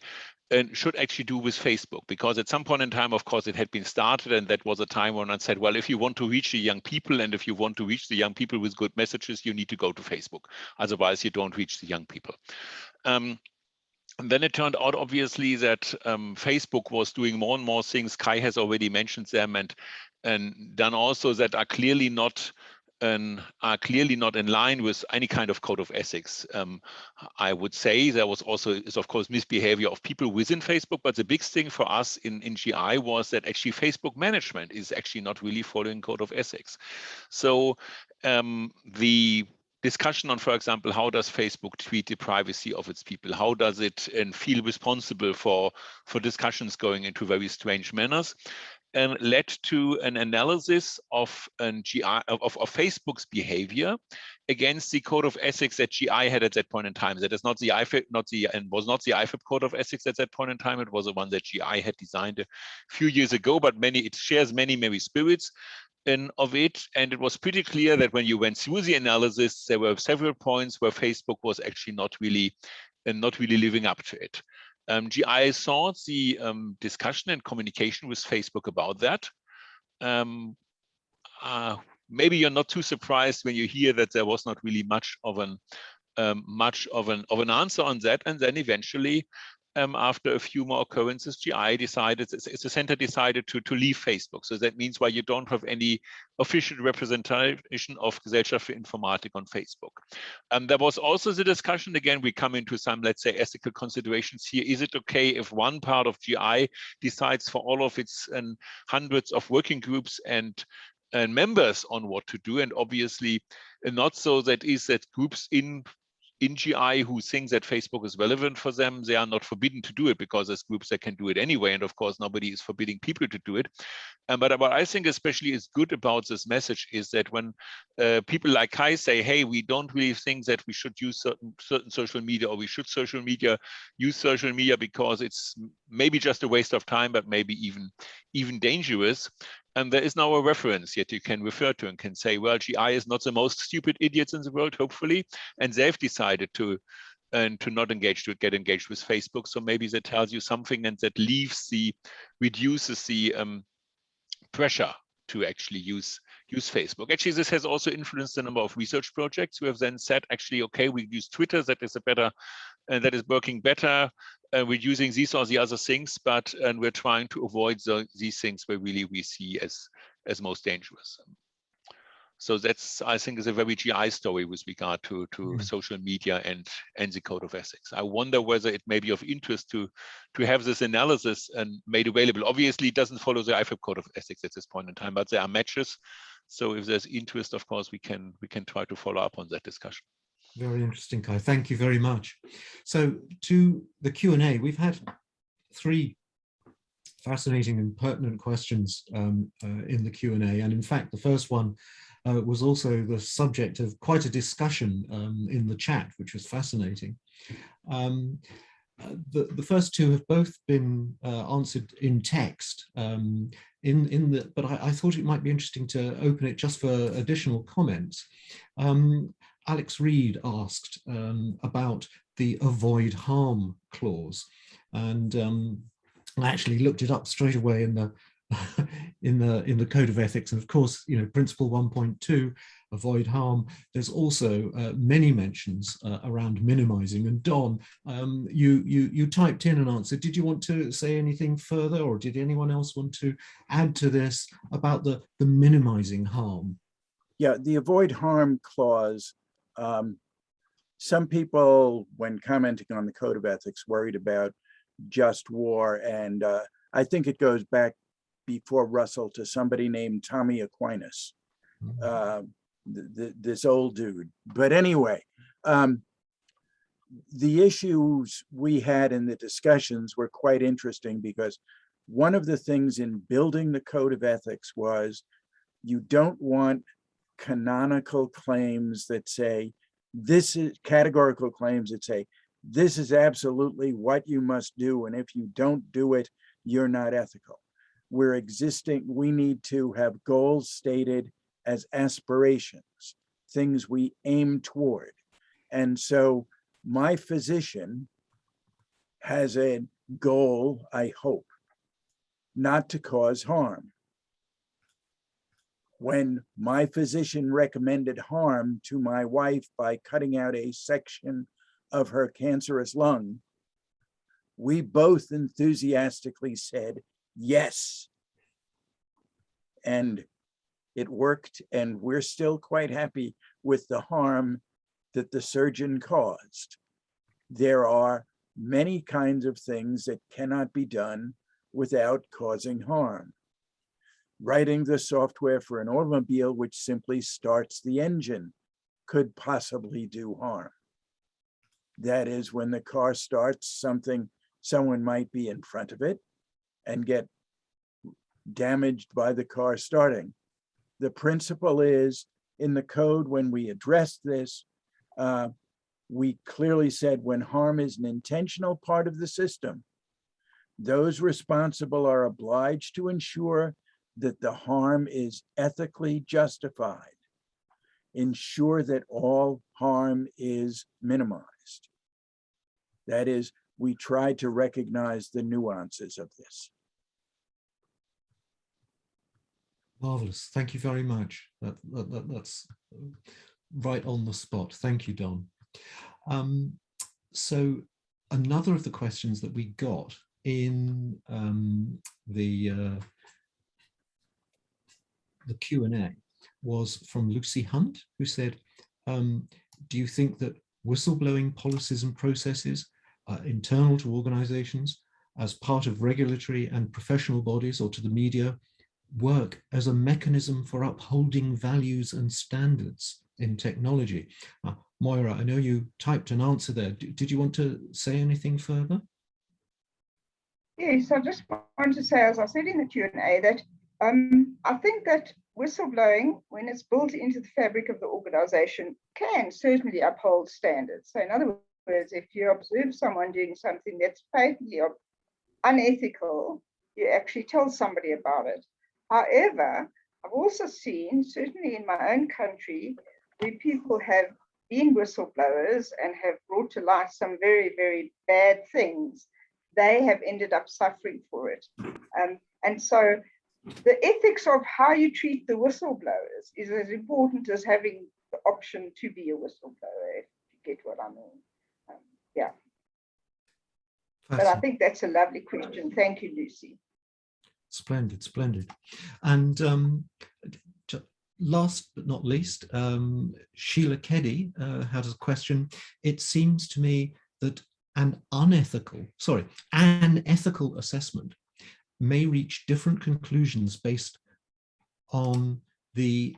S6: should actually do with Facebook, because at some point in time, of course, it had been started, and that was a time when I said, well, if you want to reach the young people, and if you want to reach the young people with good messages, you need to go to Facebook. Otherwise, you don't reach the young people. And then it turned out, obviously, that Facebook was doing more and more things. Kai has already mentioned them, and done also that are clearly not in line with any kind of code of ethics. I would say there was also, of course, misbehavior of people within Facebook, but the big thing for us in GI was that actually Facebook management is actually not really following code of ethics. So the discussion on, for example, how does Facebook treat the privacy of its people? How does it feel responsible for discussions going into very strange manners? and led to an analysis of Facebook's behavior against the code of ethics that GI had at that point in time. That is not the IFIP, was not the IFIP code of ethics at that point in time. It was the one that GI had designed a few years ago, but it shares many spirits of it. And it was pretty clear that when you went through the analysis, there were several points where Facebook was actually not really living up to it. GI saw the discussion and communication with Facebook about that. Maybe you're not too surprised when you hear that there was not really much of an answer on that, and then eventually, after a few more occurrences, the center decided to leave Facebook. So that means why you don't have any official representation of Gesellschaft für Informatik on Facebook. There was also the discussion, again, we come into some, let's say, ethical considerations here. Is it okay if one part of GI decides for all of its hundreds of working groups and members on what to do? And obviously not so that groups in GI who think that Facebook is relevant for them, they are not forbidden to do it, because as groups they can do it anyway, and of course nobody is forbidding people to do it. But what I think especially is good about this message is that when people like Kai say, hey, we don't really think that we should use certain social media, or we should use social media because it's maybe just a waste of time, but maybe even dangerous. And there is now a reference yet you can refer to and can say, well, GI is not the most stupid idiots in the world, hopefully, and they've decided to not get engaged with Facebook. So maybe that tells you something, and that reduces the pressure to actually use Facebook. Actually, this has also influenced the number of research projects who have then said, actually, okay, we use Twitter, that is that is working better. We're using these or the other things, and we're trying to avoid these things where really we see as most dangerous. So that's, I think, is a very GI story with regard to social media and the code of ethics. I wonder whether it may be of interest to have this analysis and made available. Obviously, it doesn't follow the IFIP code of ethics at this point in time, but there are matches. So if there's interest, of course, we can try to follow up on that discussion.
S2: Very interesting, Kai. Thank you very much. So to the Q&A, we've had 3 fascinating and pertinent questions in the Q&A. And in fact, the first one was also the subject of quite a discussion in the chat, which was fascinating. The first 2 have both been answered in text, but I thought it might be interesting to open it just for additional comments. Alex Reed asked about the avoid harm clause, and I actually looked it up straight away in the in the code of ethics. And of course, principle 1.2, avoid harm. There's also many mentions around minimizing. And Don, you typed in an answer. Did you want to say anything further, or did anyone else want to add to this about the minimizing harm?
S3: Yeah, the avoid harm clause. Some people, when commenting on the code of ethics, worried about just war, and I think it goes back before Russell to somebody named Tommy Aquinas, this old dude. But anyway, the issues we had in the discussions were quite interesting, because one of the things in building the code of ethics was you don't want canonical claims that say, this is categorical claims that say, this is absolutely what you must do, and if you don't do it, you're not ethical. We need to have goals stated as aspirations, things we aim toward. And so my physician has a goal, I hope, not to cause harm. When my physician recommended harm to my wife by cutting out a section of her cancerous lung, we both enthusiastically said, yes. And it worked, and we're still quite happy with the harm that the surgeon caused. There are many kinds of things that cannot be done without causing harm. Writing the software for an automobile which simply starts the engine could possibly do harm. That is, when the car starts, someone might be in front of it and get damaged by the car starting. The principle is in the code when we addressed this, we clearly said when harm is an intentional part of the system, those responsible are obliged to ensure that the harm is ethically justified. Ensure that all harm is minimized. That is, we try to recognize the nuances of this.
S2: Marvelous. Thank you very much. That's right on the spot. Thank you, Don. So another of the questions that we got in the Q&A was from Lucy Hunt, who said, do you think that whistleblowing policies and processes internal to organizations as part of regulatory and professional bodies or to the media work as a mechanism for upholding values and standards in technology? Moira, I know you typed an answer there. Did you want to say anything further?
S4: Yes, I just want to say, as I said in the Q&A, that I think that whistleblowing, when it's built into the fabric of the organization, can certainly uphold standards. So in other words, if you observe someone doing something that's patently unethical, you actually tell somebody about it. However, I've also seen, certainly in my own country, where people have been whistleblowers and have brought to light some very, very bad things, they have ended up suffering for it. And so the ethics of how you treat the whistleblowers is as important as having the option to be a whistleblower, if you get what I mean. Yeah. But I think that's a lovely question. Thank you, Lucy.
S2: Splendid, splendid. And last but not least, Sheila Keddy had a question. It seems to me that an ethical assessment may reach different conclusions based on the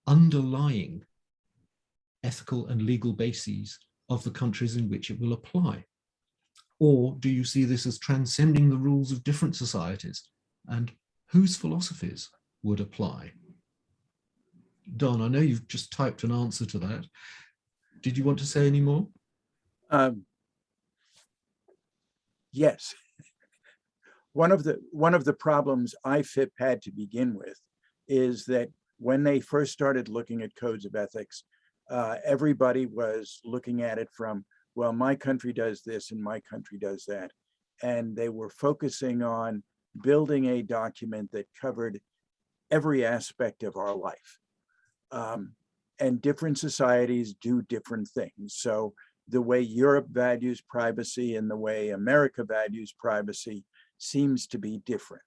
S2: underlying ethical and legal bases of the countries in which it will apply. Or do you see this as transcending the rules of different societies and whose philosophies would apply? Don, I know you've just typed an answer to that. Did you want to say any more?
S3: Yes. One of the problems IFIP had to begin with is that when they first started looking at codes of ethics, everybody was looking at it from, well, my country does this and my country does that. And they were focusing on building a document that covered every aspect of our life. And different societies do different things. So the way Europe values privacy and the way America values privacy seems to be different.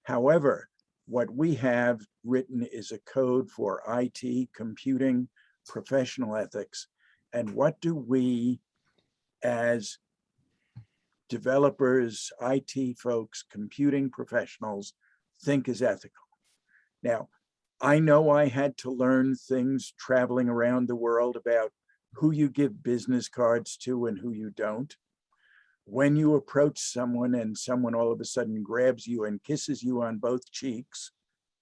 S3: However, what we have written is a code for IT, computing, professional ethics. And what do we as developers, IT folks, computing professionals think is ethical? Now, I know I had to learn things traveling around the world about who you give business cards to and who you don't. When you approach someone and someone all of a sudden grabs you and kisses you on both cheeks,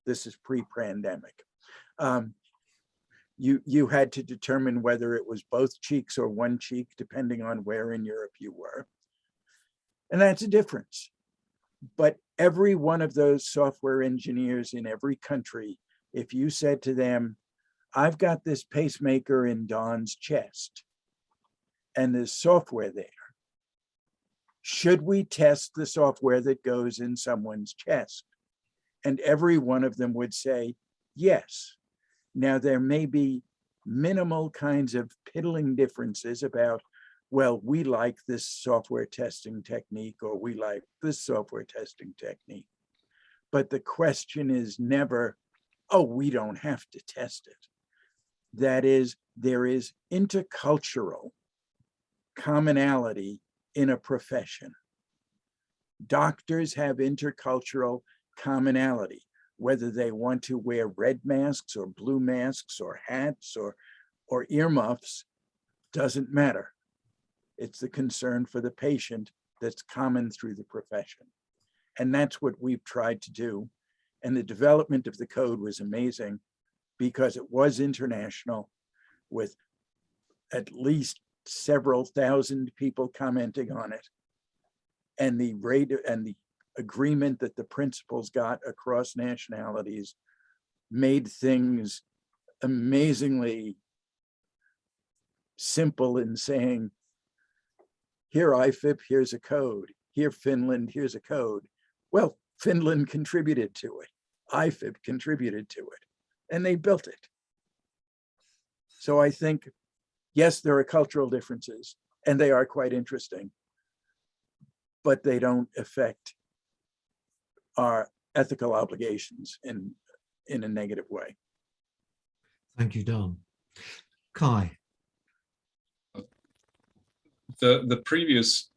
S3: this is pre-pandemic, you had to determine whether it was both cheeks or one cheek, depending on where in Europe you were. And that's a difference. But every one of those software engineers in every country, if you said to them, I've got this pacemaker in Don's chest and there's software there, should we test the software that goes in someone's chest? And every one of them would say, yes. Now, there may be minimal kinds of piddling differences about, well, we like this software testing technique or we like this software testing technique. But the question is never, oh, we don't have to test it. That is, there is intercultural commonality in a profession. Doctors have intercultural commonality, whether they want to wear red masks or blue masks or hats or earmuffs, doesn't matter. It's the concern for the patient that's common through the profession. And that's what we've tried to do. And the development of the code was amazing because it was international, with at least several thousand people commenting on it. And the rate and the agreement that the principals got across nationalities made things amazingly simple in saying, here IFIP, here's a code. Here Finland, here's a code. Well, Finland contributed to it. IFIP contributed to it, and they built it. So I think, yes, there are cultural differences, and they are quite interesting, but they don't affect our ethical obligations in a negative way.
S2: Thank you, Don. Kai.
S5: The previous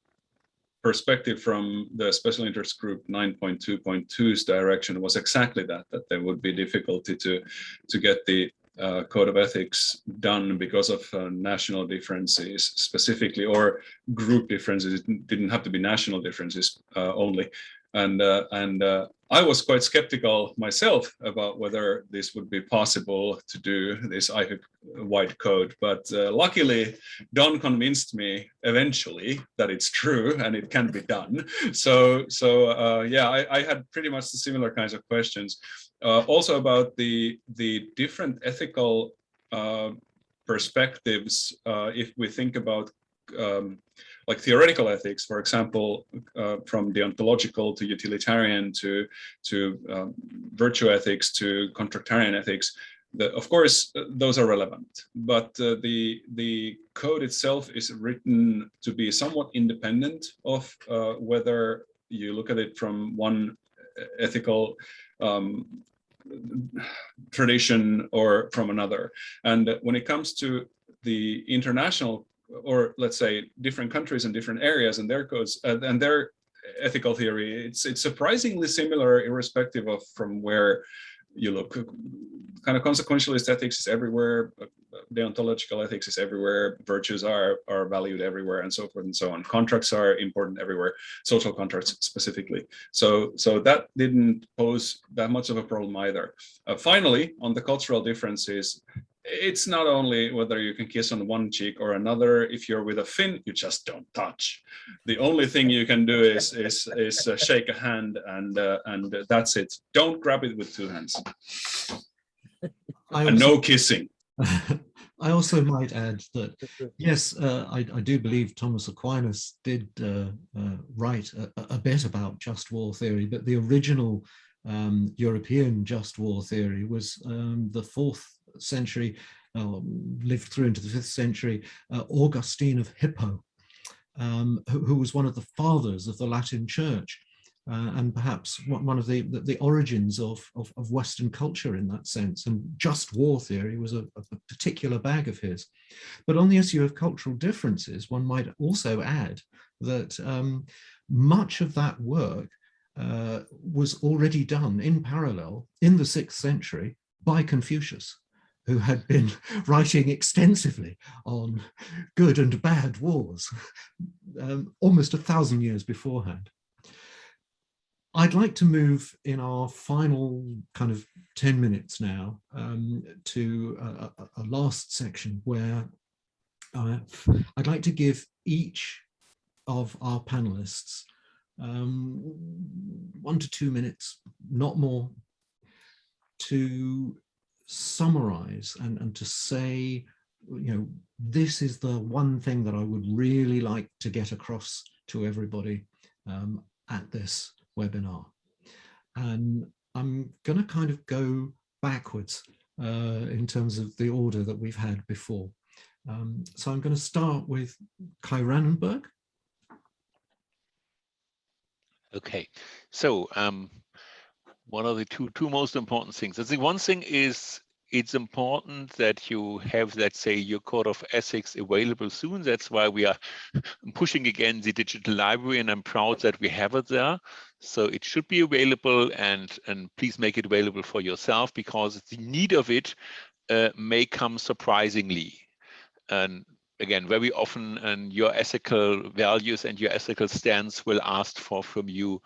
S5: perspective from the special interest group 9.2.2's direction was exactly that there would be difficulty to get the code of ethics done because of national differences specifically, or group differences. It didn't have to be national differences only. And I was quite skeptical myself about whether this would be possible to do this IFIP-wide code, but luckily Don convinced me eventually that it's true and it can be done. So yeah, I had pretty much the similar kinds of questions. Also about the different ethical perspectives, if we think about like theoretical ethics, for example, from deontological to utilitarian to virtue ethics to contractarian ethics, of course, those are relevant, but the code itself is written to be somewhat independent of whether you look at it from one ethical tradition or from another. And when it comes to the international, or let's say different countries and different areas and their codes and their ethical theory, it's surprisingly similar irrespective of from where you look. Kind of consequentialist ethics is everywhere, deontological ethics is everywhere, virtues are valued everywhere, and so forth and so on. Contracts are important everywhere, social contracts specifically. So that didn't pose that much of a problem either. Finally, on the cultural differences, it's not only whether you can kiss on one cheek or another. If you're with a Finn, you just don't touch. The only thing you can do is shake a hand, and that's it. Don't grab it with two hands. And no kissing.
S2: I also might add that, yes, I do believe Thomas Aquinas did write a bit about just war theory, but the original European just war theory was the 4th century, lived through into the 5th century, Augustine of Hippo, who was one of the fathers of the Latin Church, and perhaps one of the origins of Western culture in that sense. And just war theory was a particular bag of his. But on the issue of cultural differences, one might also add that much of that work was already done in parallel in the 6th century by Confucius, who had been writing extensively on good and bad wars almost 1,000 years beforehand. I'd like to move in our final kind of 10 minutes now to a last section where I'd like to give each of our panelists 1 to 2 minutes, not more, to summarize and to say, you know, this is the one thing that I would really like to get across to everybody at this webinar. And I'm going to kind of go backwards in terms of the order that we've had before. So I'm going to start with Kai Rannenberg.
S6: Okay, so one of the two most important things. I think one thing is it's important that you have, let's say, your code of ethics available soon. That's why we are pushing again the digital library, and I'm proud that we have it there. So it should be available, and please make it available for yourself, because the need of it may come surprisingly. And again, very often, and your ethical values and your ethical stance will ask for from you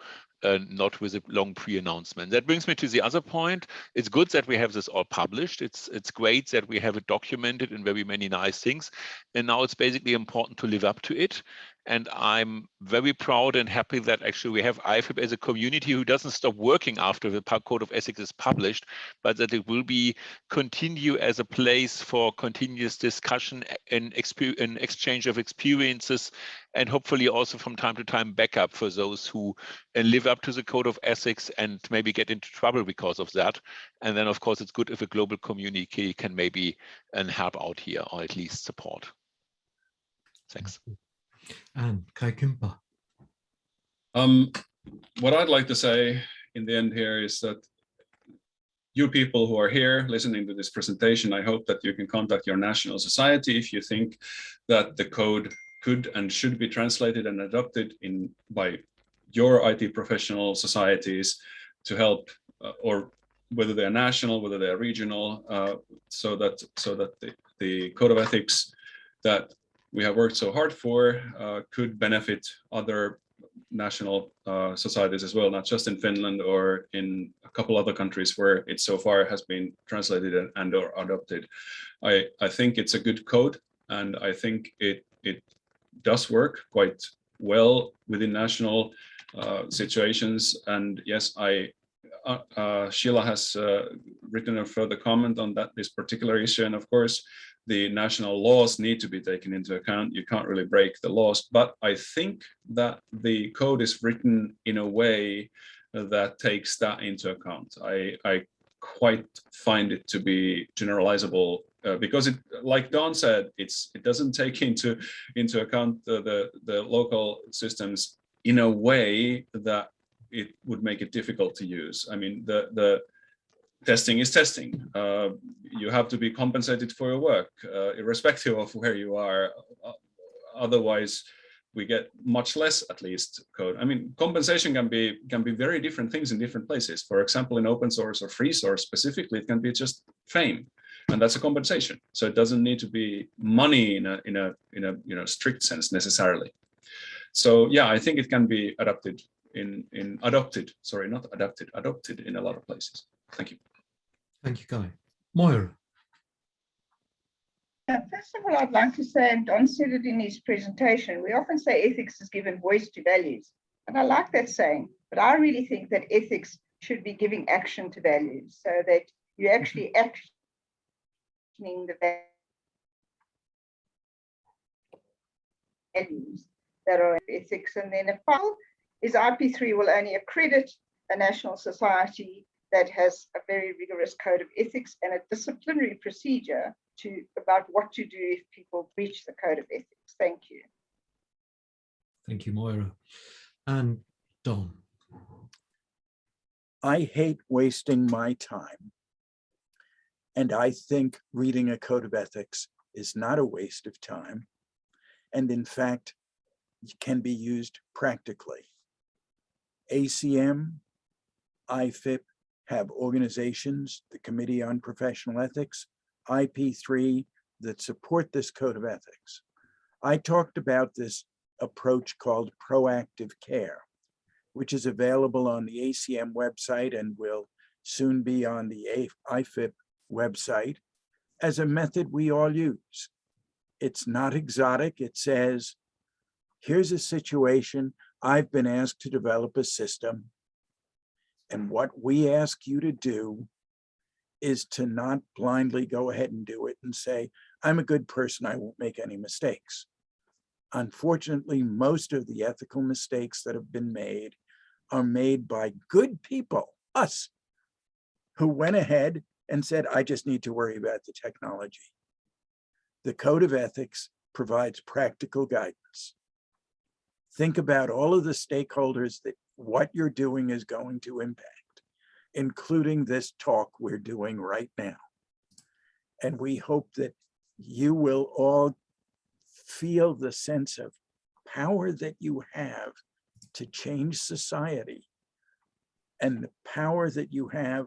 S6: not with a long pre-announcement. That brings me to the other point. It's good that we have this all published. It's great that we have it documented in very many nice things. And now it's basically important to live up to it. And I'm very proud and happy that actually we have IFIP as a community who doesn't stop working after the Code of Ethics is published, but that it will be continue as a place for continuous discussion and exchange of experiences, and hopefully also from time to time backup for those who live up to the Code of Ethics and maybe get into trouble because of that. And then of course it's good if a global community can maybe help out here, or at least support. Thanks.
S2: And Kai Kimpa.
S5: What I'd like to say in the end here is that you people who are here listening to this presentation, I hope that you can contact your national society if you think that the code could and should be translated and adopted by your IT professional societies to help, or whether they're national, whether they're regional, so that the Code of Ethics that we have worked so hard for could benefit other national societies as well, not just in Finland or in a couple other countries where it so far has been translated and or adopted. I think it's a good code, and I think it does work quite well within national situations. And yes, Sheila has written a further comment on this particular issue, and of course the national laws need to be taken into account. You can't really break the laws, but I think that the code is written in a way that takes that into account. I quite find it to be generalizable because it, like Don said, it doesn't take into account the local systems in a way that it would make it difficult to use. I mean, the testing is testing. You have to be compensated for your work, irrespective of where you are. Otherwise, we get much less, at least, code. I mean, compensation can be very different things in different places. For example, in open source or free source specifically, it can be just fame, and that's a compensation. So it doesn't need to be money in a strict sense necessarily. So yeah, I think it can be adopted adopted in a lot of places. Thank you.
S2: Thank you, Kai. Moira.
S4: First of all, I'd like to say, and Don said it in his presentation, we often say ethics has given voice to values. And I like that saying, but I really think that ethics should be giving action to values, so that you're actually actioning the values that are in ethics. And then a final is IP3 will only accredit a national society that has a very rigorous code of ethics and a disciplinary procedure about what to do if people breach the code of ethics. Thank you.
S2: Thank you, Moira. And Don.
S3: I hate wasting my time. And I think reading a code of ethics is not a waste of time. And in fact, can be used practically. ACM, IFIP have organizations, the Committee on Professional Ethics, IP3, that support this code of ethics. I talked about this approach called proactive care, which is available on the ACM website and will soon be on the IFIP website as a method we all use. It's not exotic. It says, here's a situation. I've been asked to develop a system. And what we ask you to do is to not blindly go ahead and do it and say, I'm a good person, I won't make any mistakes. Unfortunately, most of the ethical mistakes that have been made are made by good people, us, who went ahead and said, I just need to worry about the technology. The Code of Ethics provides practical guidance. Think about all of the stakeholders that what you're doing is going to impact, including this talk we're doing right now. And we hope that you will all feel the sense of power that you have to change society and the power that you have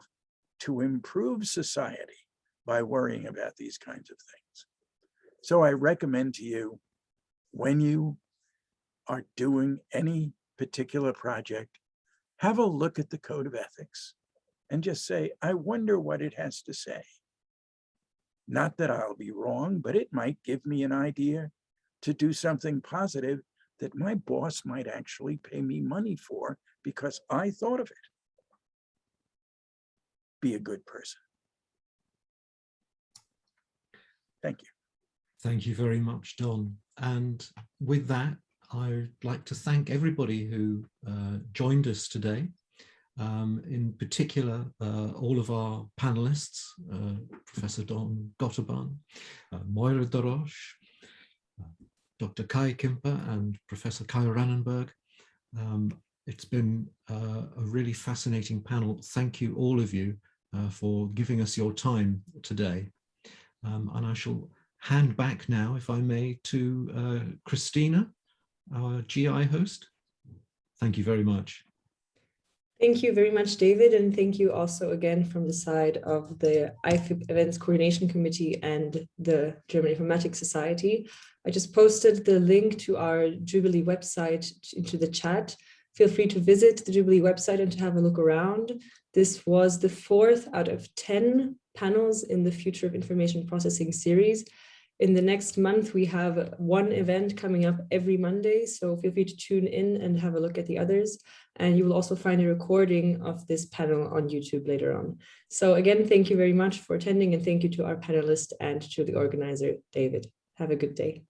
S3: to improve society by worrying about these kinds of things. So I recommend to you, when you are doing any particular project, have a look at the Code of Ethics and just say, I wonder what it has to say. Not that I'll be wrong, but it might give me an idea to do something positive that my boss might actually pay me money for because I thought of it. Be a good person. Thank you.
S2: Thank you very much, Don. And with that, I'd like to thank everybody who joined us today. In particular, all of our panelists, Professor Don Gotterban, Moira Dorosh, Dr. Kai Kimper and Professor Kai Rannenberg. It's been a really fascinating panel. Thank you, all of you, for giving us your time today. And I shall hand back now, if I may, to Christina, our GI host. Thank you very much.
S1: Thank you very much, David, and thank you also again from the side of the IFIP Events Coordination Committee and the German Informatics Society. I just posted the link to our Jubilee website into the chat. Feel free to visit the Jubilee website and to have a look around. This was the 4th out of 10 panels in the Future of Information Processing series. In the next month, we have one event coming up every Monday, so feel free to tune in and have a look at the others. And you will also find a recording of this panel on YouTube later on. So again, thank you very much for attending, and thank you to our panelists and to the organizer, David. Have a good day.